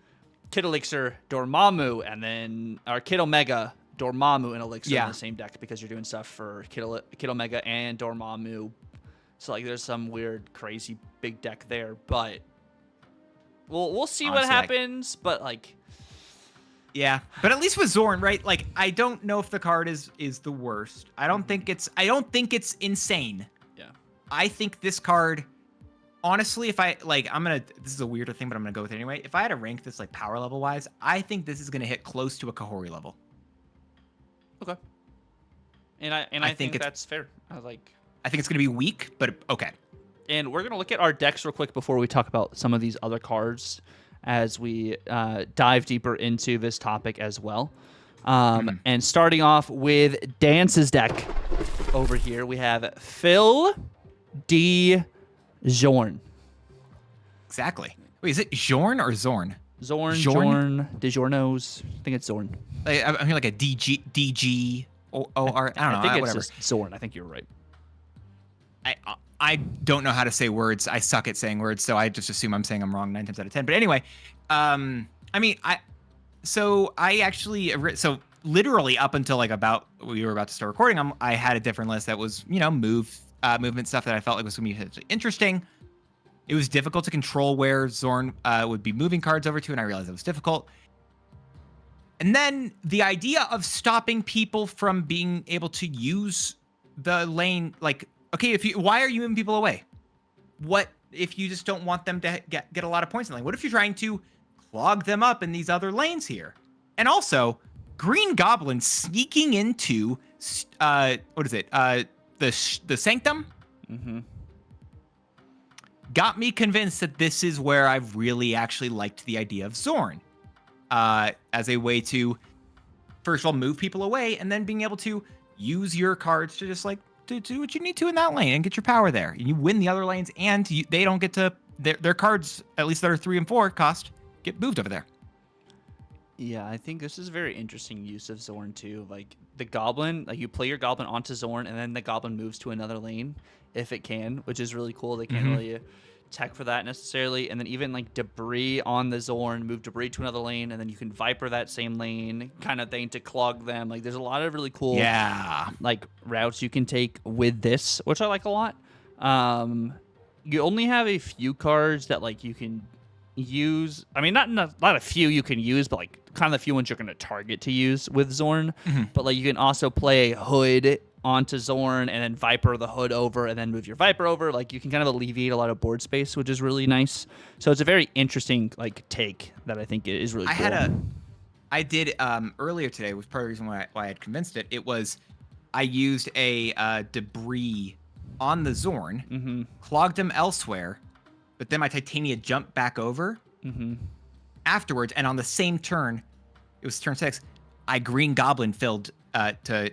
Kid Elixir, Dormammu, and then or Kid Omega, Dormammu, and Elixir in the same deck because you're doing stuff for Kid Omega and Dormammu. So like there's some weird, crazy big deck there, but we'll see honestly, what happens. But like, yeah, but at least with Zorn, right? Like I don't know if the card is the worst. I don't think it's insane. Yeah, I think this card. Honestly, if I like, this is a weirder thing, but I'm gonna go with it anyway. If I had to rank this like power level wise, I think this is gonna hit close to a Kahori level. Okay. And I think that's fair. I think it's gonna be weak, but okay. And we're gonna look at our decks real quick before we talk about some of these other cards as we dive deeper into this topic as well. And starting off with Dance's deck over here, we have Phil D. Zorn. Exactly. Wait, is it Zorn or Zorn? Zorn, DiGiorno's. I think it's Zorn. I'm hearing like a DG O-R. I don't know. I think it's whatever. just Zorn. I think you're right. I don't know how to say words. I suck at saying words, so I just assume I'm saying them wrong 9 times out of 10. But anyway, so literally up until like about we were about to start recording, I had a different list that was movement stuff that I felt like was going to be interesting. It was difficult to control where Zorn would be moving cards over to, and I realized it was difficult. And then the idea of stopping people from being able to use the lane, like, okay, why are you moving people away? What if you just don't want them to get a lot of points in the lane? What if you're trying to clog them up in these other lanes here? And also, Green Goblin sneaking into the Sanctum got me convinced that this is where I've really actually liked the idea of Zorn as a way to, first of all, move people away, and then being able to use your cards to just like to do what you need to in that lane and get your power there. And you win the other lanes, and they don't get to their cards, at least that are 3 and 4 cost, get moved over there. Yeah, I think this is a very interesting use of Zorn too. Like the Goblin, like you play your Goblin onto Zorn, and then the Goblin moves to another lane if it can, which is really cool. They can't really tech for that necessarily. And then even like Debris on the Zorn, move Debris to another lane, and then you can Viper that same lane kind of thing to clog them. Like there's a lot of really cool like routes you can take with this, which I like a lot. You only have a few cards that like you can use. I mean, not a few you can use, but like kind of the few ones you're going to target to use with Zorn. But like you can also play Hood onto Zorn and then Viper the Hood over and then move your Viper over. Like you can kind of alleviate a lot of board space, which is really nice. So it's a very interesting like take that I think is really cool. I did earlier today, was part of the reason why I had convinced it. It was I used a Debris on the Zorn, clogged him elsewhere, but then my Titania jumped back over afterwards, and on the same turn, it was turn 6, I Green Goblin filled to,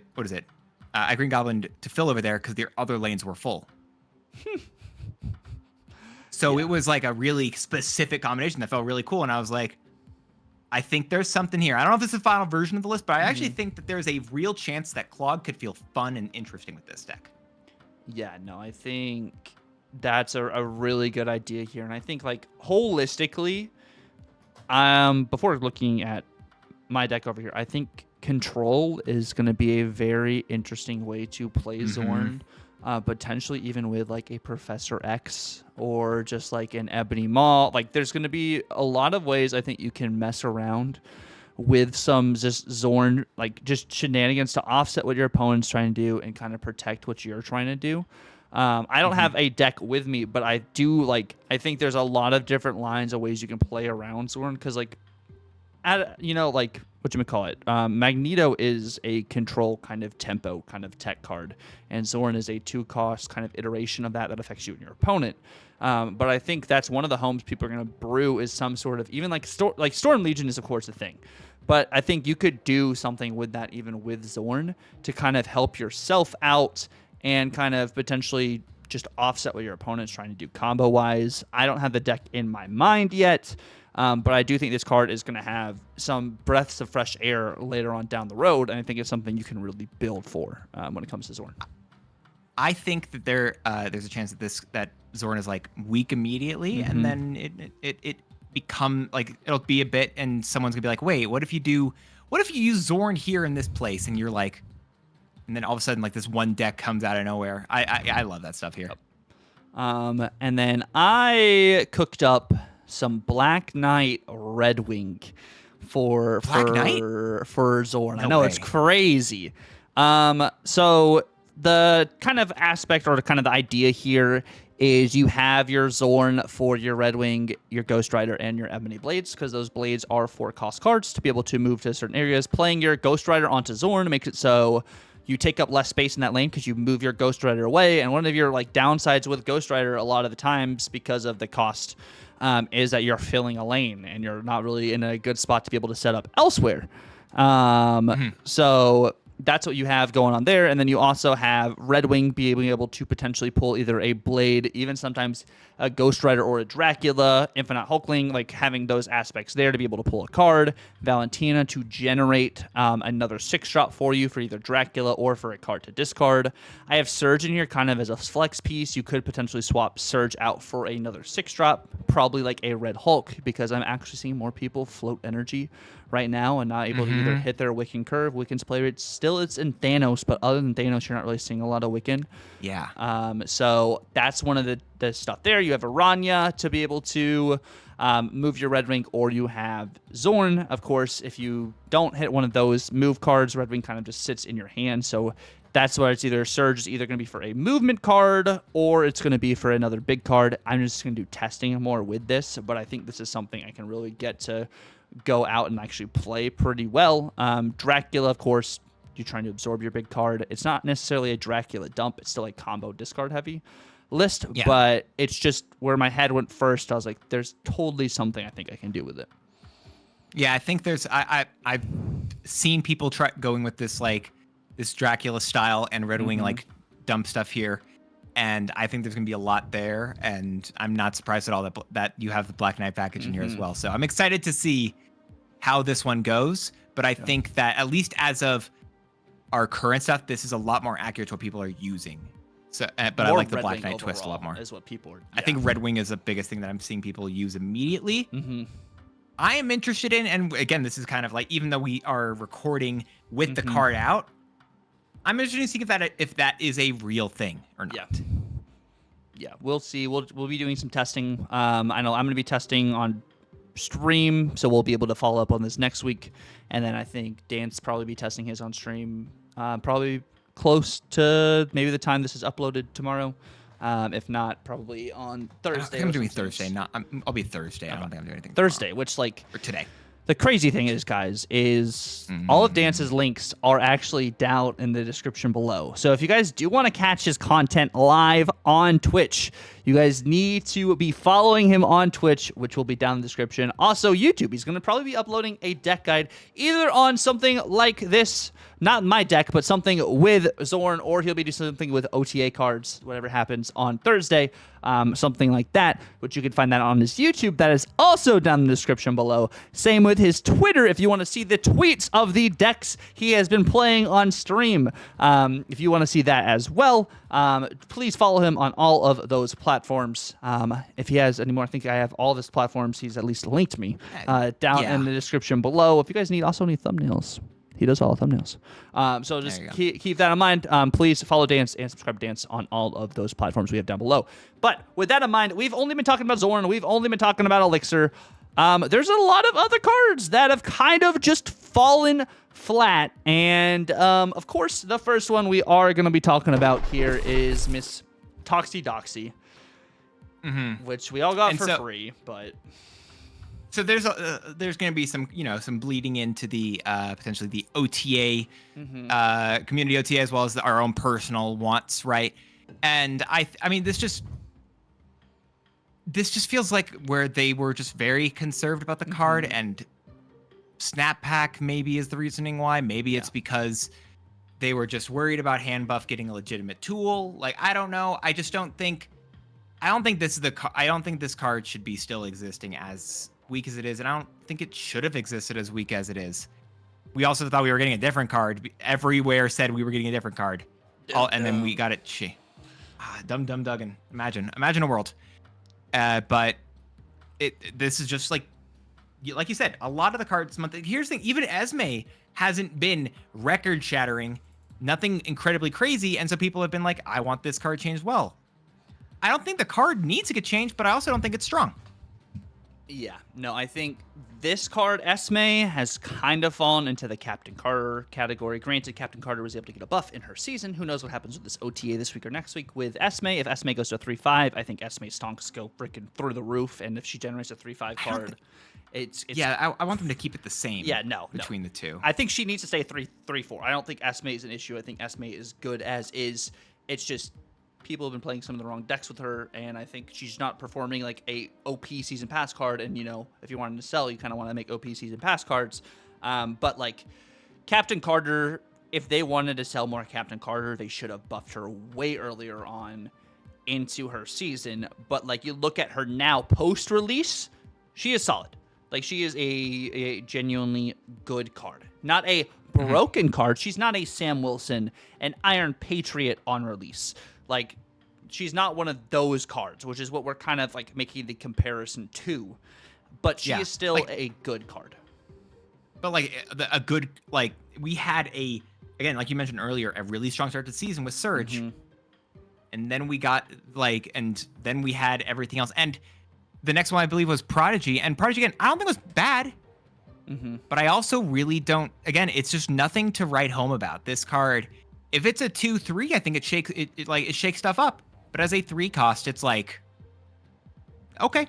I Green Goblin to fill over there because the other lanes were full. So it was like a really specific combination that felt really cool, and I was like, I think there's something here. I don't know if this is the final version of the list, but I actually think that there's a real chance that Clog could feel fun and interesting with this deck. Yeah, no, I think that's a really good idea here. And I think, like, holistically, before looking at my deck over here, I think Control is going to be a very interesting way to play Zorn. Potentially even with like a Professor X or just like an Ebony Maw. Like, there's going to be a lot of ways I think you can mess around with some just Zorn, like just shenanigans to offset what your opponent's trying to do and kind of protect what you're trying to do. I don't have a deck with me, but I think there's a lot of different lines of ways you can play around Zorn, because like, like whatchamacallit, Magneto is a control kind of tempo kind of tech card, and Zorn is a 2-cost kind of iteration of that affects you and your opponent. But I think that's one of the homes people are going to brew is some sort of, even like Storm Legion is of course a thing, but I think you could do something with that even with Zorn to kind of help yourself out and kind of potentially just offset what your opponent's trying to do combo wise. I don't have the deck in my mind yet. But I do think this card is going to have some breaths of fresh air later on down the road, and I think it's something you can really build for when it comes to Zorn. I think that there's a chance that Zorn is like weak immediately, and then it become like it'll be a bit, and someone's gonna be like, wait, what if you use Zorn here in this place, and you're like, and then all of a sudden like this one deck comes out of nowhere. I love that stuff here. And then I cooked up some Black Knight Red Wing for Zorn. I know it's crazy. So the kind of aspect or kind of the idea here is you have your Zorn for your Red Wing, your Ghost Rider, and your Ebony Blades, because those blades are 4-cost cards to be able to move to certain areas. Playing your Ghost Rider onto Zorn makes it so you take up less space in that lane because you move your Ghost Rider away. And one of your like downsides with Ghost Rider a lot of the times because of the cost is that you're filling a lane and you're not really in a good spot to be able to set up elsewhere. So that's what you have going on there. And then you also have Red Wing being able to potentially pull either a Blade, even sometimes a Ghost Rider or a Dracula, Infinite Hulkling, like having those aspects there to be able to pull a card. Valentina to generate another 6-drop for you for either Dracula or for a card to discard. I have Surge in here kind of as a flex piece. You could potentially swap Surge out for another 6-drop, probably like a Red Hulk, because I'm actually seeing more people float energy right now and not able to either hit their Wiccan curve. Wiccan's play rate still it's in Thanos, but other than Thanos, you're not really seeing a lot of Wiccan. Yeah. So that's one of the stuff there. You have Aranya to be able to move your Red Wing, or you have Zorn. Of course, if you don't hit one of those move cards, Red Wing kind of just sits in your hand. So that's why it's either Surge is either going to be for a movement card or it's going to be for another big card. I'm just going to do testing more with this, but I think this is something I can really get to go out and actually play pretty well. Dracula, of course, you're trying to absorb your big card. It's not necessarily a Dracula dump. It's still a combo discard heavy list, but it's just where my head went first. I was like, there's totally something I think I can do with it. Yeah, I think there's I've seen people try going with this like this Dracula style and Red Wing like dump stuff here, and I think there's gonna be a lot there, and I'm not surprised at all that you have the Black Knight package in here as well. So I'm excited to see how this one goes, but I think that at least as of our current stuff, this is a lot more accurate to what people are using. So, but I like the Black Knight twist a lot more. Is what people are. I think Red Wing is the biggest thing that I'm seeing people use immediately. I am interested in, and again, this is kind of like, even though we are recording with the card out, I'm interested to see if that is a real thing or not. Yeah, we'll see. We'll be doing some testing. I know I'm going to be testing on stream, so we'll be able to follow up on this next week. And then I think Dan's probably be testing his on stream, probably close to maybe the time this is uploaded tomorrow. If not, probably on Thursday. I'm doing Thursday. I'll be Thursday. I don't think I'm doing anything Thursday, tomorrow. which like or today. The crazy thing is, guys, is all of Dance's links are actually down in the description below. So if you guys do want to catch his content live on Twitch, you guys need to be following him on Twitch, which will be down in the description. Also, YouTube. He's going to probably be uploading a deck guide either on something like this not my deck, but something with Zorn, or he'll be doing something with OTA cards, whatever happens on Thursday, something like that, which you can find that on his YouTube. That is also down in the description below. Same with his Twitter if you want to see the tweets of the decks he has been playing on stream. If you want to see that as well, please follow him on all of those platforms. If he has any more, I think I have all of his platforms. He's at least linked me down in the description below. If you guys also need thumbnails, he does all the thumbnails. So just keep that in mind. Please follow Dance and subscribe to Dance on all of those platforms we have down below. But with that in mind, we've only been talking about Zorn. We've only been talking about Elixir. There's a lot of other cards that have kind of just fallen flat. And, of course, the first one we are going to be talking about here is Miss Toxie Doxie, which we all got for free, but... So there's going to be some some bleeding into the potentially the OTA community OTA as well as our own personal wants, right? And I mean this just feels like where they were just very conserved about the card, and Snap Pack maybe is the reasoning why. Maybe it's because they were just worried about hand buff getting a legitimate tool. Like, I don't know. I don't think this card should be still existing as weak as it is, and I don't think it should have existed as weak as it is. We also thought we were getting a different card. Everywhere said we were getting a different card, and then we got it. Dumb Duggan. Imagine a world. But this is just like you said, a lot of the cards. Here's the thing: even Esme hasn't been record shattering, nothing incredibly crazy, and so people have been like, "I want this card changed." Well, I don't think the card needs to get changed, but I also don't think it's strong. Yeah, no, I think this card, Esme, has kind of fallen into the Captain Carter category. Granted, Captain Carter was able to get a buff in her season. Who knows what happens with this OTA this week or next week with Esme. If Esme goes to 3-5, I think Esme's stonks go freaking through the roof. And if she generates a 3-5 card, it's yeah, I want them to keep it the same. Yeah, between the two. I think she needs to stay 3-4. I don't think Esme is an issue. I think Esme is good as is. It's just... people have been playing some of the wrong decks with her, and I think she's not performing like a OP season pass card. And if you wanted to sell, you kind of want to make OP season pass cards. But like Captain Carter, if they wanted to sell more Captain Carter, they should have buffed her way earlier on into her season. But like you look at her now post release, she is solid. Like she is a genuinely good card, not a broken card. She's not a Sam Wilson, an Iron Patriot on release. Like, she's not one of those cards, which is what we're kind of, like, making the comparison to. But she is still a good card. But, like, a good, like, we had again, like you mentioned earlier, a really strong start to the season with Surge. And then we got, like, and then we had everything else. And the next one, I believe, was Prodigy. And Prodigy, again, I don't think it was bad. But I also really don't, again, it's just nothing to write home about. This card... if it's a 2/3, I think it shakes stuff up. But as a 3 cost, it's like, okay.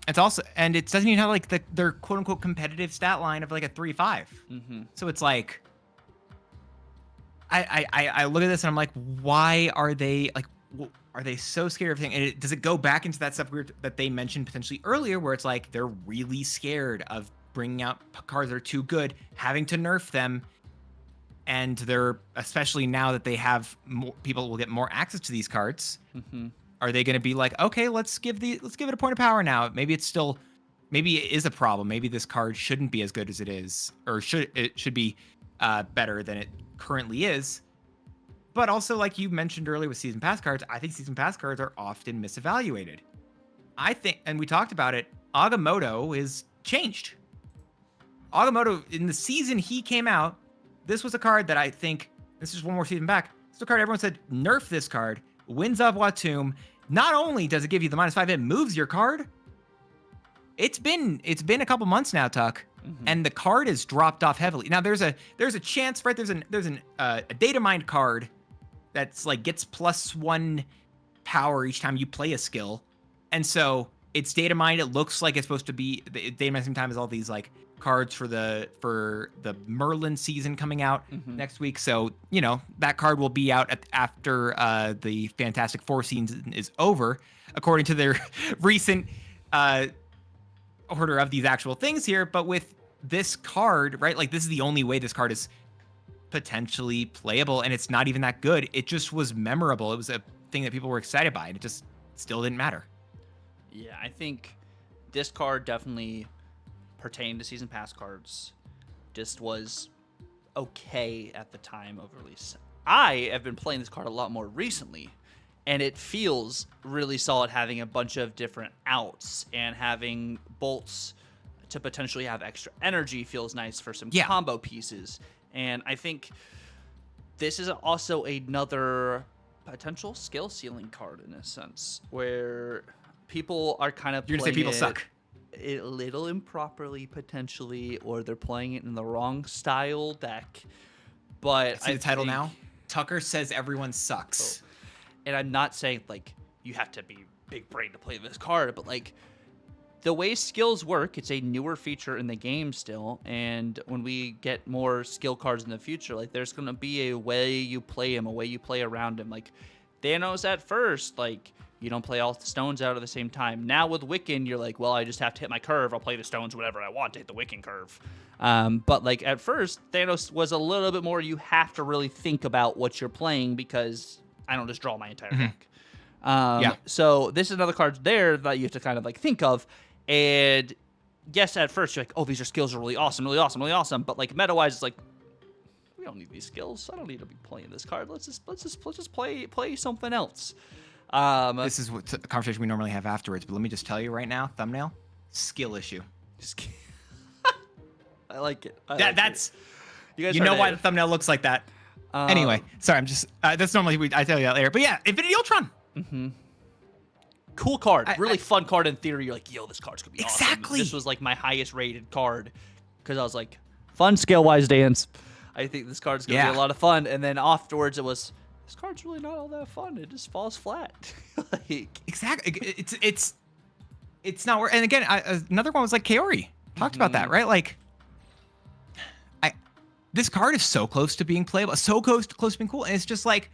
It's also, and it doesn't even have like their quote unquote competitive stat line of like a 3/5. So it's like, I look at this and I'm like, why are they like, are they so scared of everything? And does it go back into that stuff that they mentioned potentially earlier, where it's like they're really scared of bringing out cards that are too good, having to nerf them. And they're, especially now that they have more people will get more access to these cards. Are they going to be like, okay, let's give it a point of power now? Maybe it is a problem. Maybe this card shouldn't be as good as it is, or it should be better than it currently is. But also, like you mentioned earlier with season pass cards, I think season pass cards are often misevaluated. I think, and we talked about it, Agamotto is changed. Agamotto, in the season he came out, this was a card that I think, this is one more season back, this is a card everyone said, nerf this card, wins of Watum. Not only does it give you the -5, it moves your card. It's been a couple months now, Tuck, and the card has dropped off heavily. Now there's a chance, right? There's a data mined card that's like gets +1 power each time you play a skill, and so it's data mined. It looks like it's supposed to be the data mined same time as all these like cards for the Merlin season coming out next week. So, that card will be out after the Fantastic Four season is over, according to their recent order of these actual things here. But with this card, right, like this is the only way this card is potentially playable, and it's not even that good. It just was memorable. It was a thing that people were excited by, and it just still didn't matter. Yeah, I think this card definitely pertained to season pass cards. Just was okay at the time of release. I have been playing this card a lot more recently, and it feels really solid having a bunch of different outs and having bolts to potentially have extra energy feels nice for some combo pieces. And I think this is also another potential skill ceiling card in a sense, where people are kind of You're gonna say people suck. A little improperly potentially, or they're playing it in the wrong style deck. But See the title now? Tucker says everyone sucks. And I'm not saying like you have to be big brain to play this card, but like the way skills work, it's a newer feature in the game still, and when we get more skill cards in the future, like there's gonna be a way you play him, a way you play around him. Like Thanos at first, like you don't play all the stones out at the same time. Now with Wiccan, you're like, well, I just have to hit my curve. I'll play the stones whenever I want to hit the Wiccan curve. But like at first, Thanos was a little bit more. You have to really think about what you're playing because I don't just draw my entire deck. So this is another card there that you have to kind of like think of. And yes, at first you're like, oh, these are skills are really awesome, really awesome, really awesome. But like meta-wise, it's like we don't need these skills. I don't need to be playing this card. Let's just play something else. This is what a conversation we normally have afterwards. But let me just tell you right now, thumbnail, skill issue. I like it. That's you know why the thumbnail looks like that. Anyway, sorry, I'm just that's normally I tell you that later. But yeah, Infinity Ultron. Cool card, really fun card in theory. You're like, yo, this card's gonna be awesome. This was like my highest rated card because I was like, fun scale wise dance. I think this card's gonna be a lot of fun. And then afterwards, it was this card's really not all that fun. It just falls flat. Like exactly, it's not worth. And again, another one was like Kaori. Talked about that, right? Like, this card is so close to being playable, so close to being cool, and it's just like.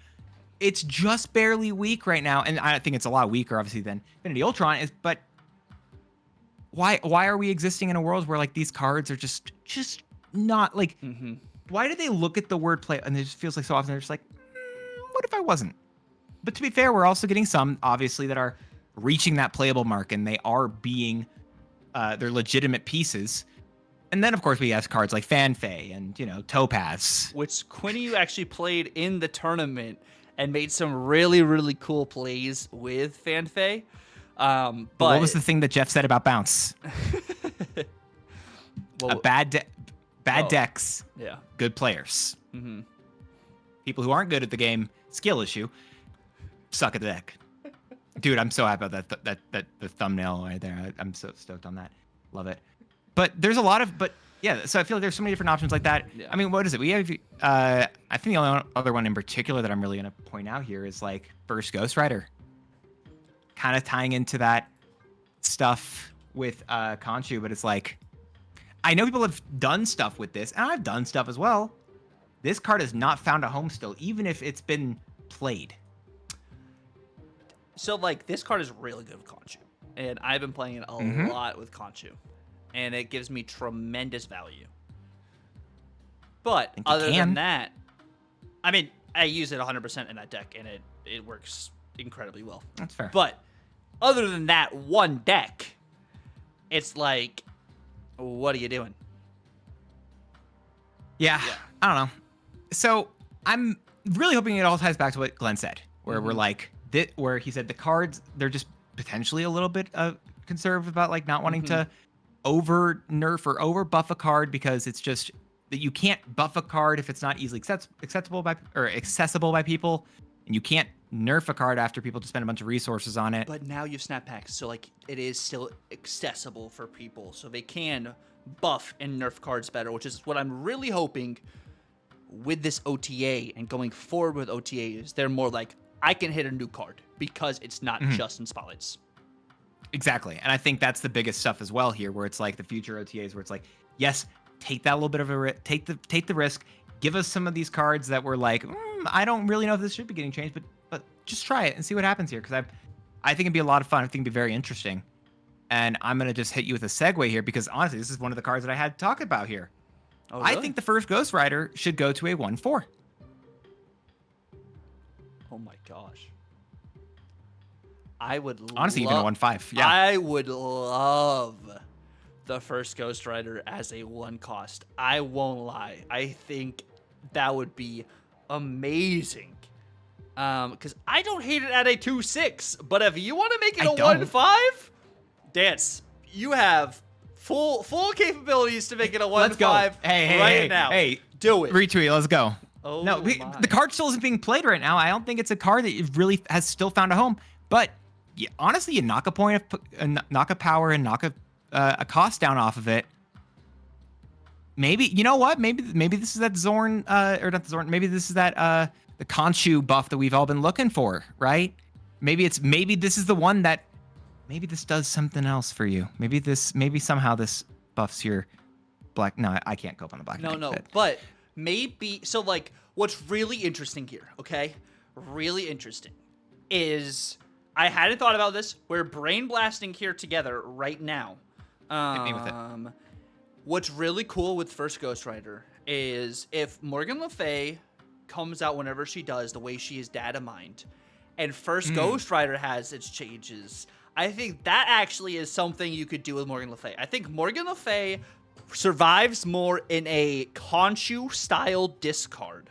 It's just barely weak right now, and I think it's a lot weaker, obviously, than Infinity Ultron is. But why are we existing in a world where like these cards are just not like? Why do they look at the wordplay and it just feels like so often they're just like, what if I wasn't? But to be fair, we're also getting some obviously that are reaching that playable mark, and they are being they're legitimate pieces. And then, of course, we have cards like Fanfei and Topaz, which Quinny actually played in the tournament. And made some really, really cool plays with Fanfei. But what was the thing that Jeff said about bounce? Well, bad decks, good players. People who aren't good at the game, skill issue, suck at the deck. Dude, I'm so happy about that the thumbnail right there. I'm so stoked on that. Love it. But there's a lot of yeah, so I feel like there's so many different options like that. I mean, what is it? We have, I think the only other one in particular that I'm really going to point out here is like Burst Ghost Rider. Kind of tying into that stuff with Conchu, but it's like, I know people have done stuff with this, and I've done stuff as well. This card has not found a home still, even if it's been played. So like, this card is really good with Conchu, and I've been playing it a lot with Conchu. And it gives me tremendous value. But other than that, I mean, I use it 100% in that deck, and it works incredibly well. That's fair. But other than that one deck, it's like, what are you doing? Yeah, I don't know. So I'm really hoping it all ties back to what Glenn said, where we're like, where he said the cards, they're just potentially a little bit conservative about like not wanting to over nerf or over buff a card because it's just that you can't buff a card if it's not easily accessible by people, and you can't nerf a card after people just spend a bunch of resources on it. But now you have snap packs, so like it is still accessible for people, so they can buff and nerf cards better, which is what I'm really hoping with this OTA and going forward with OTA is they're more like I can hit a new card because it's not just in spotlights. Exactly. And I think that's the biggest stuff as well here, where it's like the future OTAs where it's like, yes, take that little bit of a take the risk, give us some of these cards that were like, I don't really know if this should be getting changed, but just try it and see what happens here. Because I think it'd be a lot of fun. I think it'd be very interesting. And I'm going to just hit you with a segue here because honestly, this is one of the cards that I had to talk about here. Oh, I really? think the first Ghost Rider should go to a 1/4. Oh my gosh. I would Honestly, even a 1/5. Yeah. I would love the first Ghost Rider as a 1 cost. I won't lie. I think that would be amazing. Because I don't hate it at a 2/6, but if you want to make it a 1/5, Dance, you have full capabilities to make it a 1/5 right now. Hey, do it. Retweet, let's go. Oh No, my. the card still isn't being played right now. I don't think it's a card that really has still found a home. But honestly, you knock a point of knock a power and knock a cost down off of it. Maybe you know what? Maybe this is that Zorn or not the Zorn. Maybe this is that the Khonshu buff that we've all been looking for, right? Maybe this is the one that maybe this does something else for you. Maybe somehow this buffs your black. No, I can't cope on the black. No, but maybe so. Like, what's really interesting here? Okay, really interesting is I hadn't thought about this. We're brain blasting here together right now. Hit me with it. What's really cool with first Ghost Rider is if Morgan Le Fay comes out whenever she does, the way she is data mined, and first Ghost Rider has its changes. I think that actually is something you could do with Morgan Le Fay. I think Morgan Le Fay survives more in a Khonshu style discard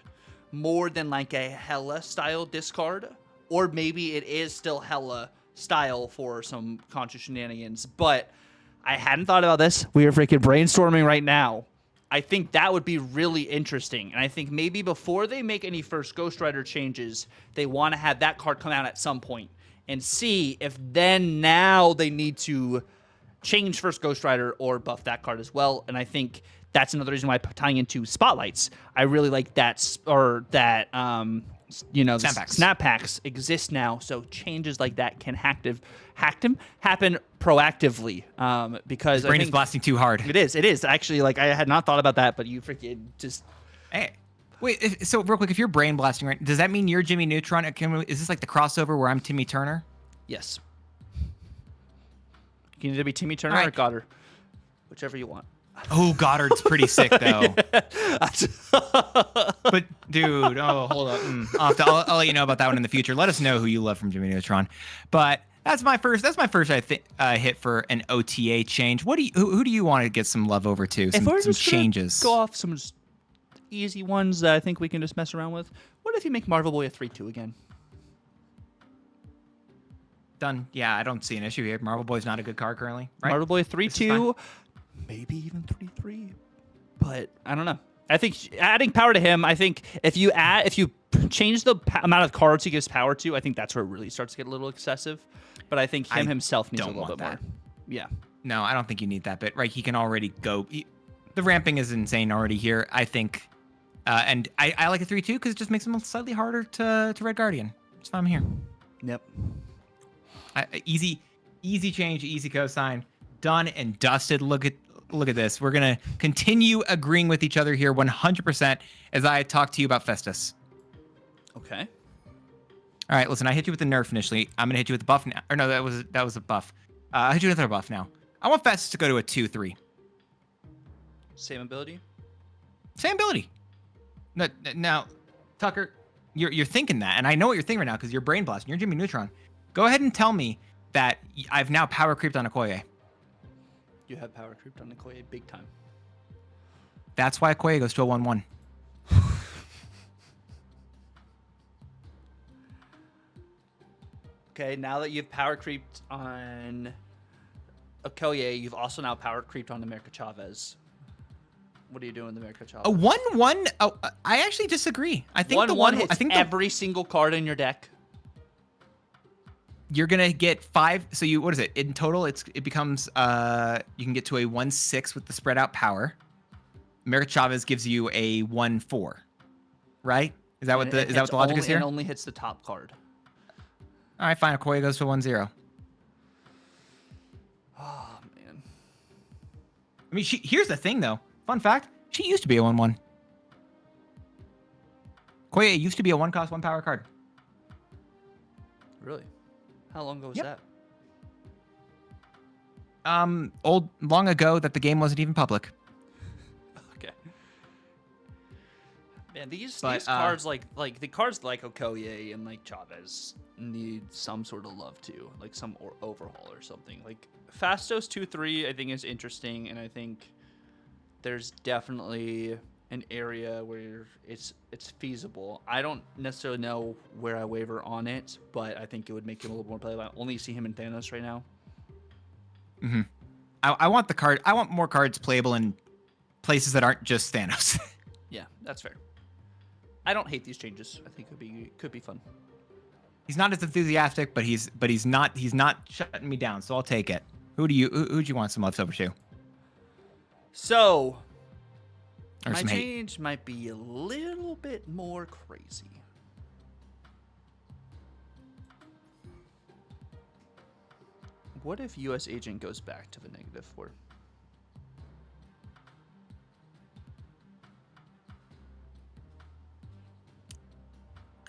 more than like a Hela style discard, or maybe it is still Hela style for some Khonshu shenanigans. But I hadn't thought about this. We are freaking brainstorming right now. I think that would be really interesting. And I think maybe before they make any first Ghost Rider changes, they want to have that card come out at some point and see if then now they need to change first Ghost Rider or buff that card as well. And I think that's another reason why tying into spotlights, I really like that, snap packs exist now. So changes like that can happen proactively. Because Your brain is blasting too hard. It is actually, like, I had not thought about that, but you freaking just. Hey, wait. So real quick, if you're brain blasting, right, does that mean you're Jimmy Neutron? Is this like the crossover where I'm Timmy Turner? Yes. You can either be Timmy Turner or Goddard, whichever you want. Oh, Goddard's pretty sick though. But dude, hold up. I'll let you know about that one in the future. Let us know who you love from Jimmy Neutron. But that's my first. I think hit for an OTA change. Who do you want to get some love over to? Some changes. Go off some easy ones that I think we can just mess around with. What if you make Marvel Boy a 3/2 again? Done. Yeah, I don't see an issue here. Marvel Boy's not a good card currently, right? Marvel Boy 3/2, maybe even 3/3. But I don't know. I think adding power to him, I think if you change the amount of cards he gives power to, I think that's where it really starts to get a little excessive. But I think himself needs a little bit more. Yeah. No, I don't think you need that bit. Right? He can already go. The ramping is insane already here, I think. And I like a 3/2 because it just makes him slightly harder to Red Guardian. That's why I'm here. Yep. Easy change, easy cosign, done and dusted. Look at this. We're gonna continue agreeing with each other here 100% as I talk to you about Festus. Okay. All right, listen. I hit you with the nerf initially. I'm gonna hit you with the buff now. Or no, that was a buff. I hit you with another buff now. I want Festus to go to a 2/3. Same ability. Same ability. Now, Tucker, you're thinking that, and I know what you're thinking right now because you're brain blasting. You're Jimmy Neutron. Go ahead and tell me that I've now power creeped on Okoye. You have power creeped on Okoye big time. That's why Okoye goes to a 1/1. Okay, now that you've power creeped on Okoye, you've also now power creeped on America Chavez. What are you doing with America Chavez? A 1/1? Oh, I actually disagree. I think 1/1 hits every single card in your deck. You're gonna get 5. So what is it in total? It becomes you can get to a 1/6 with the spread out power. America Chavez gives you a 1/4, right? Is that what the logic is here? It only hits the top card. All right, fine. Okoye goes to 1/0. Oh man. I mean, here's the thing though. Fun fact: she used to be a 1/1. Okoye used to be a 1-cost 1-power card. Really? How long ago was that? Long ago that the game wasn't even public. Okay. Man, these But, cards like the cards like Okoye and like Chavez need some sort of love too, like some overhaul or something. Like Fastos 2-3, I think is interesting, and I think there's definitely an area where it's feasible. I don't necessarily know where I waver on it, but I think it would make him a little more playable. I only see him in Thanos right now. Mm-hmm. I want the card. I want more cards playable in places that aren't just Thanos. Yeah, that's fair. I don't hate these changes. I think could be fun. He's not as enthusiastic, but he's not shutting me down. So I'll take it. Who'd you want some leftover to? So Or my some hate? change might be a little bit more crazy. What if U.S. Agent goes back to the -4?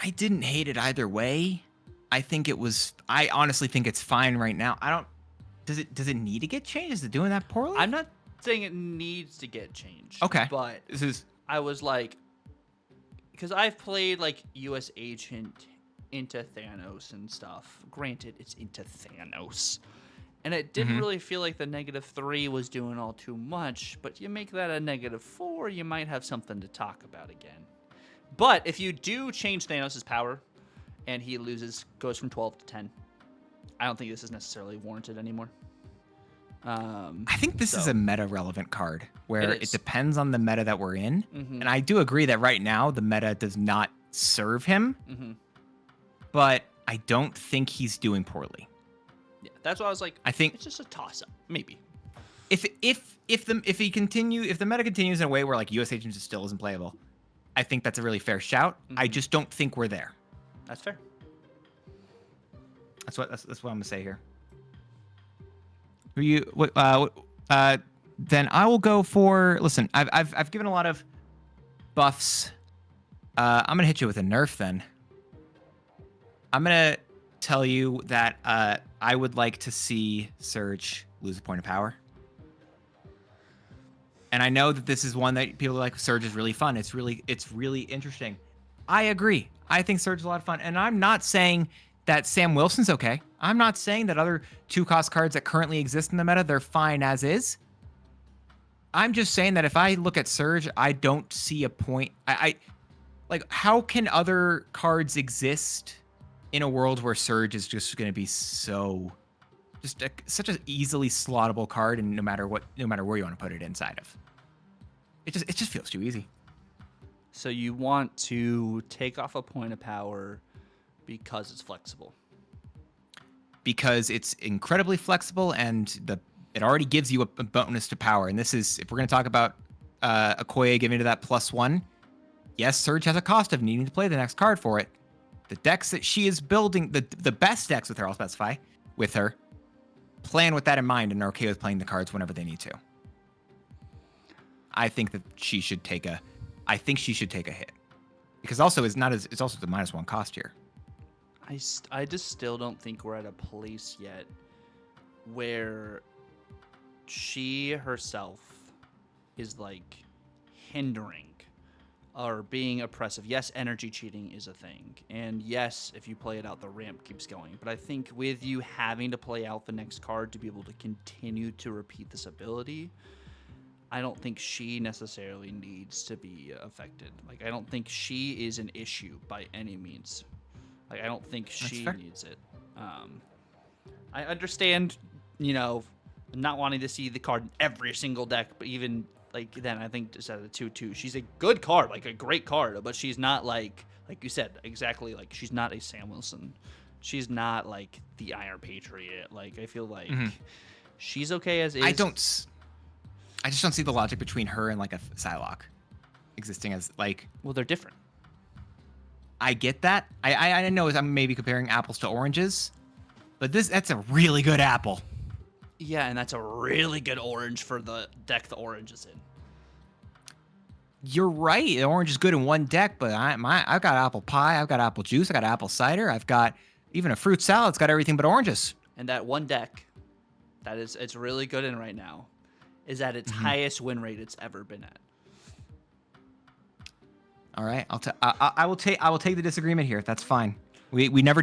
I didn't hate it either way. I honestly think it's fine right now. I don't. Does it need to get changed? Is it doing that poorly? I'm not saying it needs to get changed. Okay. But This is. I was like, because I've played like U.S. Agent into Thanos and stuff. Granted, it's into Thanos. And it didn't really feel like the -3 was doing all too much. But you make that a -4, you might have something to talk about again. But if you do change Thanos' power and he goes from 12 to 10, I don't think this is necessarily warranted anymore. I think this is a meta-relevant card where it is. depends on the meta that we're in. And I do agree that right now the meta does not serve him. But I don't think he's doing poorly. Yeah, that's why I was like, I think it's just a toss-up, maybe. if the meta continues in a way where like U.S. Agents still isn't playable, I think that's a really fair shout. I just don't think we're there. That's fair. That's what I'm gonna say here. Then I will go for. Listen, I've given a lot of buffs. I'm gonna hit you with a nerf then. I'm gonna tell you that I would like to see Surge lose a point of power. And I know that this is one that people are like, Surge is really fun. It's really interesting. I agree. I think Surge is a lot of fun. And I'm not saying that Sam Wilson's okay. I'm not saying that other 2-cost cards that currently exist in the meta, they're fine as is. I'm just saying that if I look at Surge, I don't see a point. Like, how can other cards exist in a world where Surge is just going to be such an easily slottable card, and no matter where you want to put it inside of, it just feels too easy. So you want to take off a point of power because it's flexible. Because it's incredibly flexible, and it already gives you a bonus to power. And this is, if we're going to talk about Okoye giving to that +1, yes, Surge has a cost of needing to play the next card for it. The decks that she is building, the best decks with her, I'll specify, with her, plan with that in mind and are okay with playing the cards whenever they need to. I think that she should take a hit, because also it's also the -1 cost here. I just still don't think we're at a place yet where she herself is like hindering or being oppressive. Yes, energy cheating is a thing. And yes, if you play it out, the ramp keeps going. But I think with you having to play out the next card to be able to continue to repeat this ability, I don't think she necessarily needs to be affected. Like, I don't think she is an issue by any means. Like, I don't think she needs it. I understand, not wanting to see the card in every single deck, but even like then I think just at a 2/2, she's a good card, like a great card, but she's not like you said, exactly, like she's not a Sam Wilson. She's not like the Iron Patriot. Like, I feel like she's okay as is. I just don't see the logic between her and like a Psylocke existing as like. Well, they're different. I get that. I know I'm maybe comparing apples to oranges, but that's a really good apple. Yeah, and that's a really good orange for the deck the orange is in. You're right. The orange is good in one deck, but I've got apple pie, I've got apple juice, I got apple cider, I've got even a fruit salad. It's got everything but oranges. And that one deck it's really good in right now is at its highest win rate it's ever been at. All right, I will take the disagreement here. That's fine. We never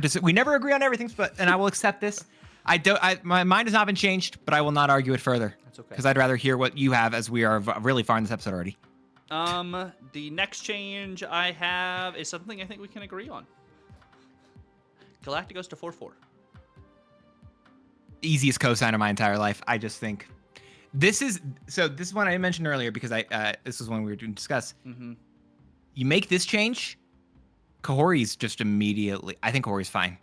agree on everything, and I will accept this. My mind has not been changed, but I will not argue it further. That's okay. Because I'd rather hear what you have, as we are really far in this episode already. The next change I have is something I think we can agree on. Galacta goes to 4/4. Easiest cosign of my entire life. I just think this is one I mentioned earlier because this was one we were doing discuss. Mm-hmm. You make this change, Kahori's just immediately. I think Kahori's fine.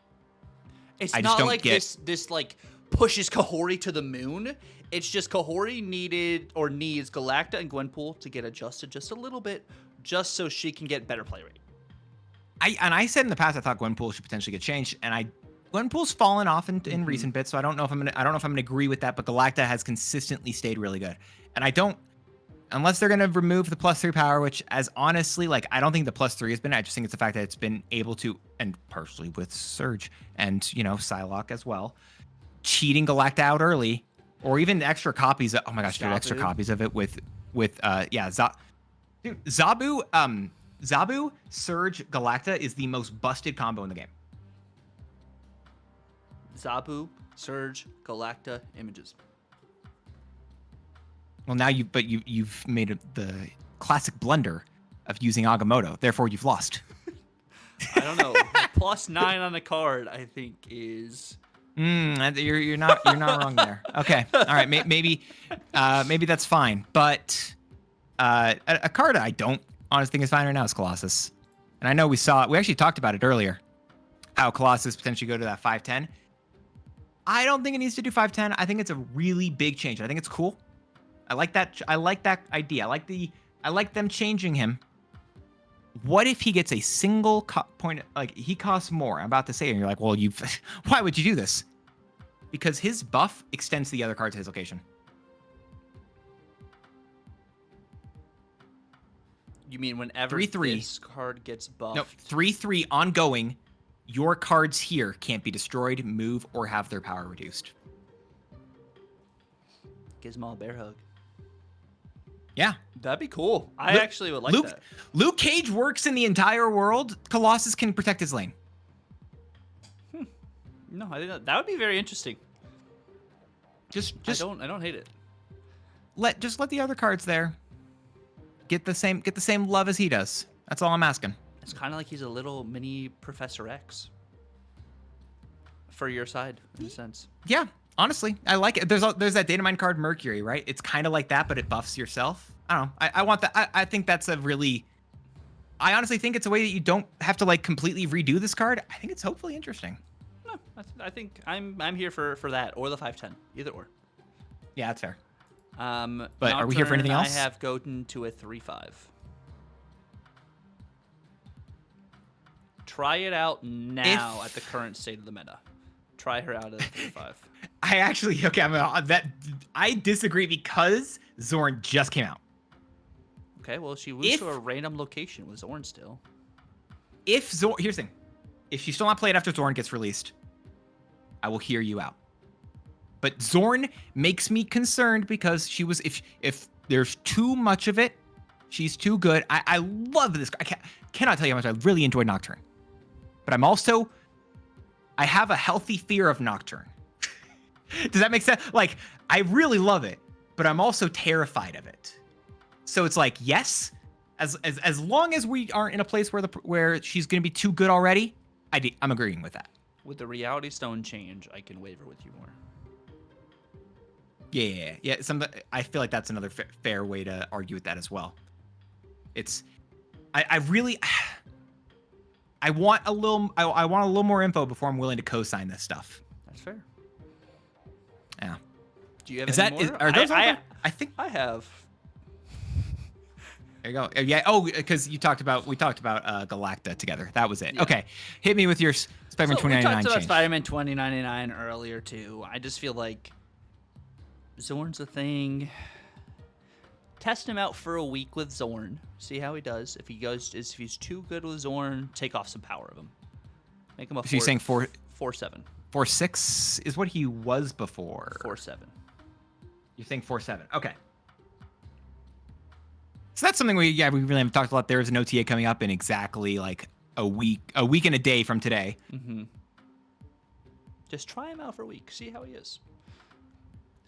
It's not like this like pushes Kahori to the moon. It's just Kahori needs Galacta and Gwenpool to get adjusted just a little bit, just so she can get better play rate. I said in the past I thought Gwenpool should potentially get changed, and Gwenpool's fallen off in recent bits, so I don't know if I'm gonna agree with that. But Galacta has consistently stayed really good, and I don't. Unless they're going to remove the +3 power, which, as honestly, like, I don't think the +3 has been. I just think it's the fact that it's been able to, and partially with Surge and, Psylocke as well, cheating Galacta out early, or even extra copies. Oh my gosh, dude, extra copies of it with Zabu, Surge, Galacta is the most busted combo in the game. Zabu, Surge, Galacta, images. Well, now you've made the classic blunder of using Agamotto. Therefore, you've lost. I don't know. +9 on the card, I think, is. You're not wrong there. Okay, all right. Maybe that's fine. But a card I don't honestly think is fine right now is Colossus. And I know we actually talked about it earlier, how Colossus potentially go to that 5/10. I don't think it needs to do 5/10. I think it's a really big change. I think it's cool. I like that idea. I like them changing him. What if he gets a single point? Like, he costs more. I'm about to say it, and you're like, well, why would you do this? Because his buff extends to the other cards at his location. You mean whenever 3/3. This card gets buffed? No, 3/3 ongoing. Your cards here can't be destroyed, move, or have their power reduced. Gizmo bear hug. Yeah. That'd be cool. I actually would like that. Luke Cage works in the entire world. Colossus can protect his lane. No, I think that would be very interesting. Just I don't hate it. Let the other cards there get the same love as he does. That's all I'm asking. It's kind of like he's a little mini Professor X for your side, in a sense. Yeah. Honestly, I like it. There's that Datamine card Mercury, right? It's kind of like that, but it buffs yourself. I don't know. I want that. I think that's a really. I honestly think it's a way that you don't have to like completely redo this card. I think it's hopefully interesting. No, I think I'm here for that or the 5/10, either or. Yeah, that's fair. But are we here for anything else? I have Goten to a 3/5. Try it out now at the current state of the meta. Try her out at a 3/5. I disagree because Zorn just came out. Okay, well, she moves to a random location with Zorn still. Here's the thing. If she's still not played after Zorn gets released, I will hear you out. But Zorn makes me concerned because if there's too much of it, she's too good. I love this. I cannot tell you how much I really enjoy Nocturne. But I have a healthy fear of Nocturne. Does that make sense? Like, I really love it, but I'm also terrified of it. So it's like, yes, as long as we aren't in a place where she's going to be too good already, I'm agreeing with that. With the Reality Stone change, I can waver with you more. Yeah. I feel like that's another fair way to argue with that as well. I want a little more info before I'm willing to co-sign this stuff. That's fair. Yeah. Do you have any more? Are those I think I have. There you go. Yeah. Oh, because we talked about Galacta together. That was it. Yeah. Okay. Hit me with your Spider-Man 2099 We talked about change. Spider-Man 2099 earlier too. I just feel like Zorn's a thing. Test him out for a week with Zorn. See how he does. If he's too good with Zorn, take off some power of him. Make him a 4. So you're saying 4/7. 4/7 is what he was before. 4/7. You're saying 4/7. Okay. So that's something we really haven't talked a lot. There is an OTA coming up in exactly like a week and a day from today. Mm-hmm. Just try him out for a week. See how he is.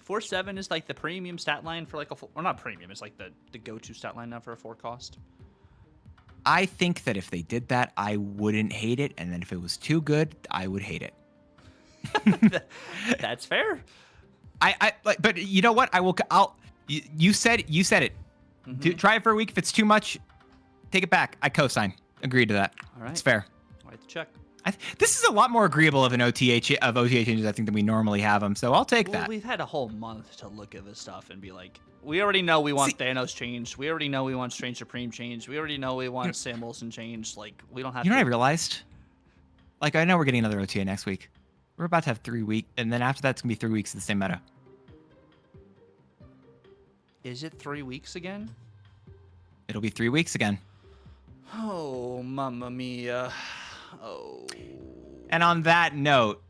4.7 is like the premium stat line for like a full, or not premium. It's like the go-to stat line now for a 4 cost. I think that if they did that, I wouldn't hate it, and then if it was too good, I would hate it. That's fair. But you know what? You said it. Mm-hmm. Try it for a week. If it's too much, take it back. I co-sign. Agree to that. All right. It's fair. Write the check. This is a lot more agreeable of an OTA changes, I think, than we normally have them. So I'll take that. We've had a whole month to look at this stuff and be like, we already know we want Thanos changed. We already know we want Strange Supreme changed. We already know we want Sam Wilson changed. Like, we don't have. You know what I realized? Like, I know we're getting another OTA next week. We're about to have 3 weeks, and then after that's gonna be 3 weeks of the same meta. Is it 3 weeks again? It'll be 3 weeks again. Oh, mamma mia. Oh. And on that note,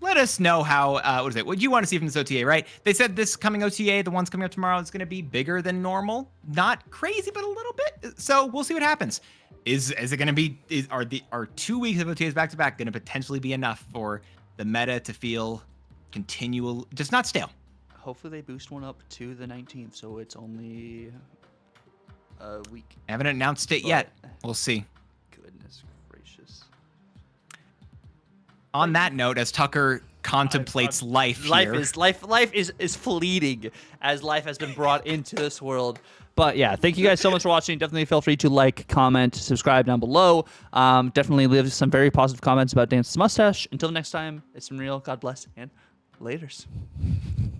let us know how, what you want to see from this OTA, right? They said this coming OTA, the one's coming up tomorrow, is going to be bigger than normal. Not crazy, but a little bit. So we'll see what happens. Is it going to be, are 2 weeks of OTAs back to back going to potentially be enough for the meta to feel continual, just not stale? Hopefully they boost one up to the 19th, so it's only a week. I haven't announced it yet. We'll see. Goodness gracious. On that note, as Tucker contemplates life is fleeting as life has been brought into this world. But yeah, thank you guys so much for watching. Definitely feel free to like, comment, subscribe down below. Definitely leave some very positive comments about Dance's mustache. Until next time, it's been real. God bless and laters.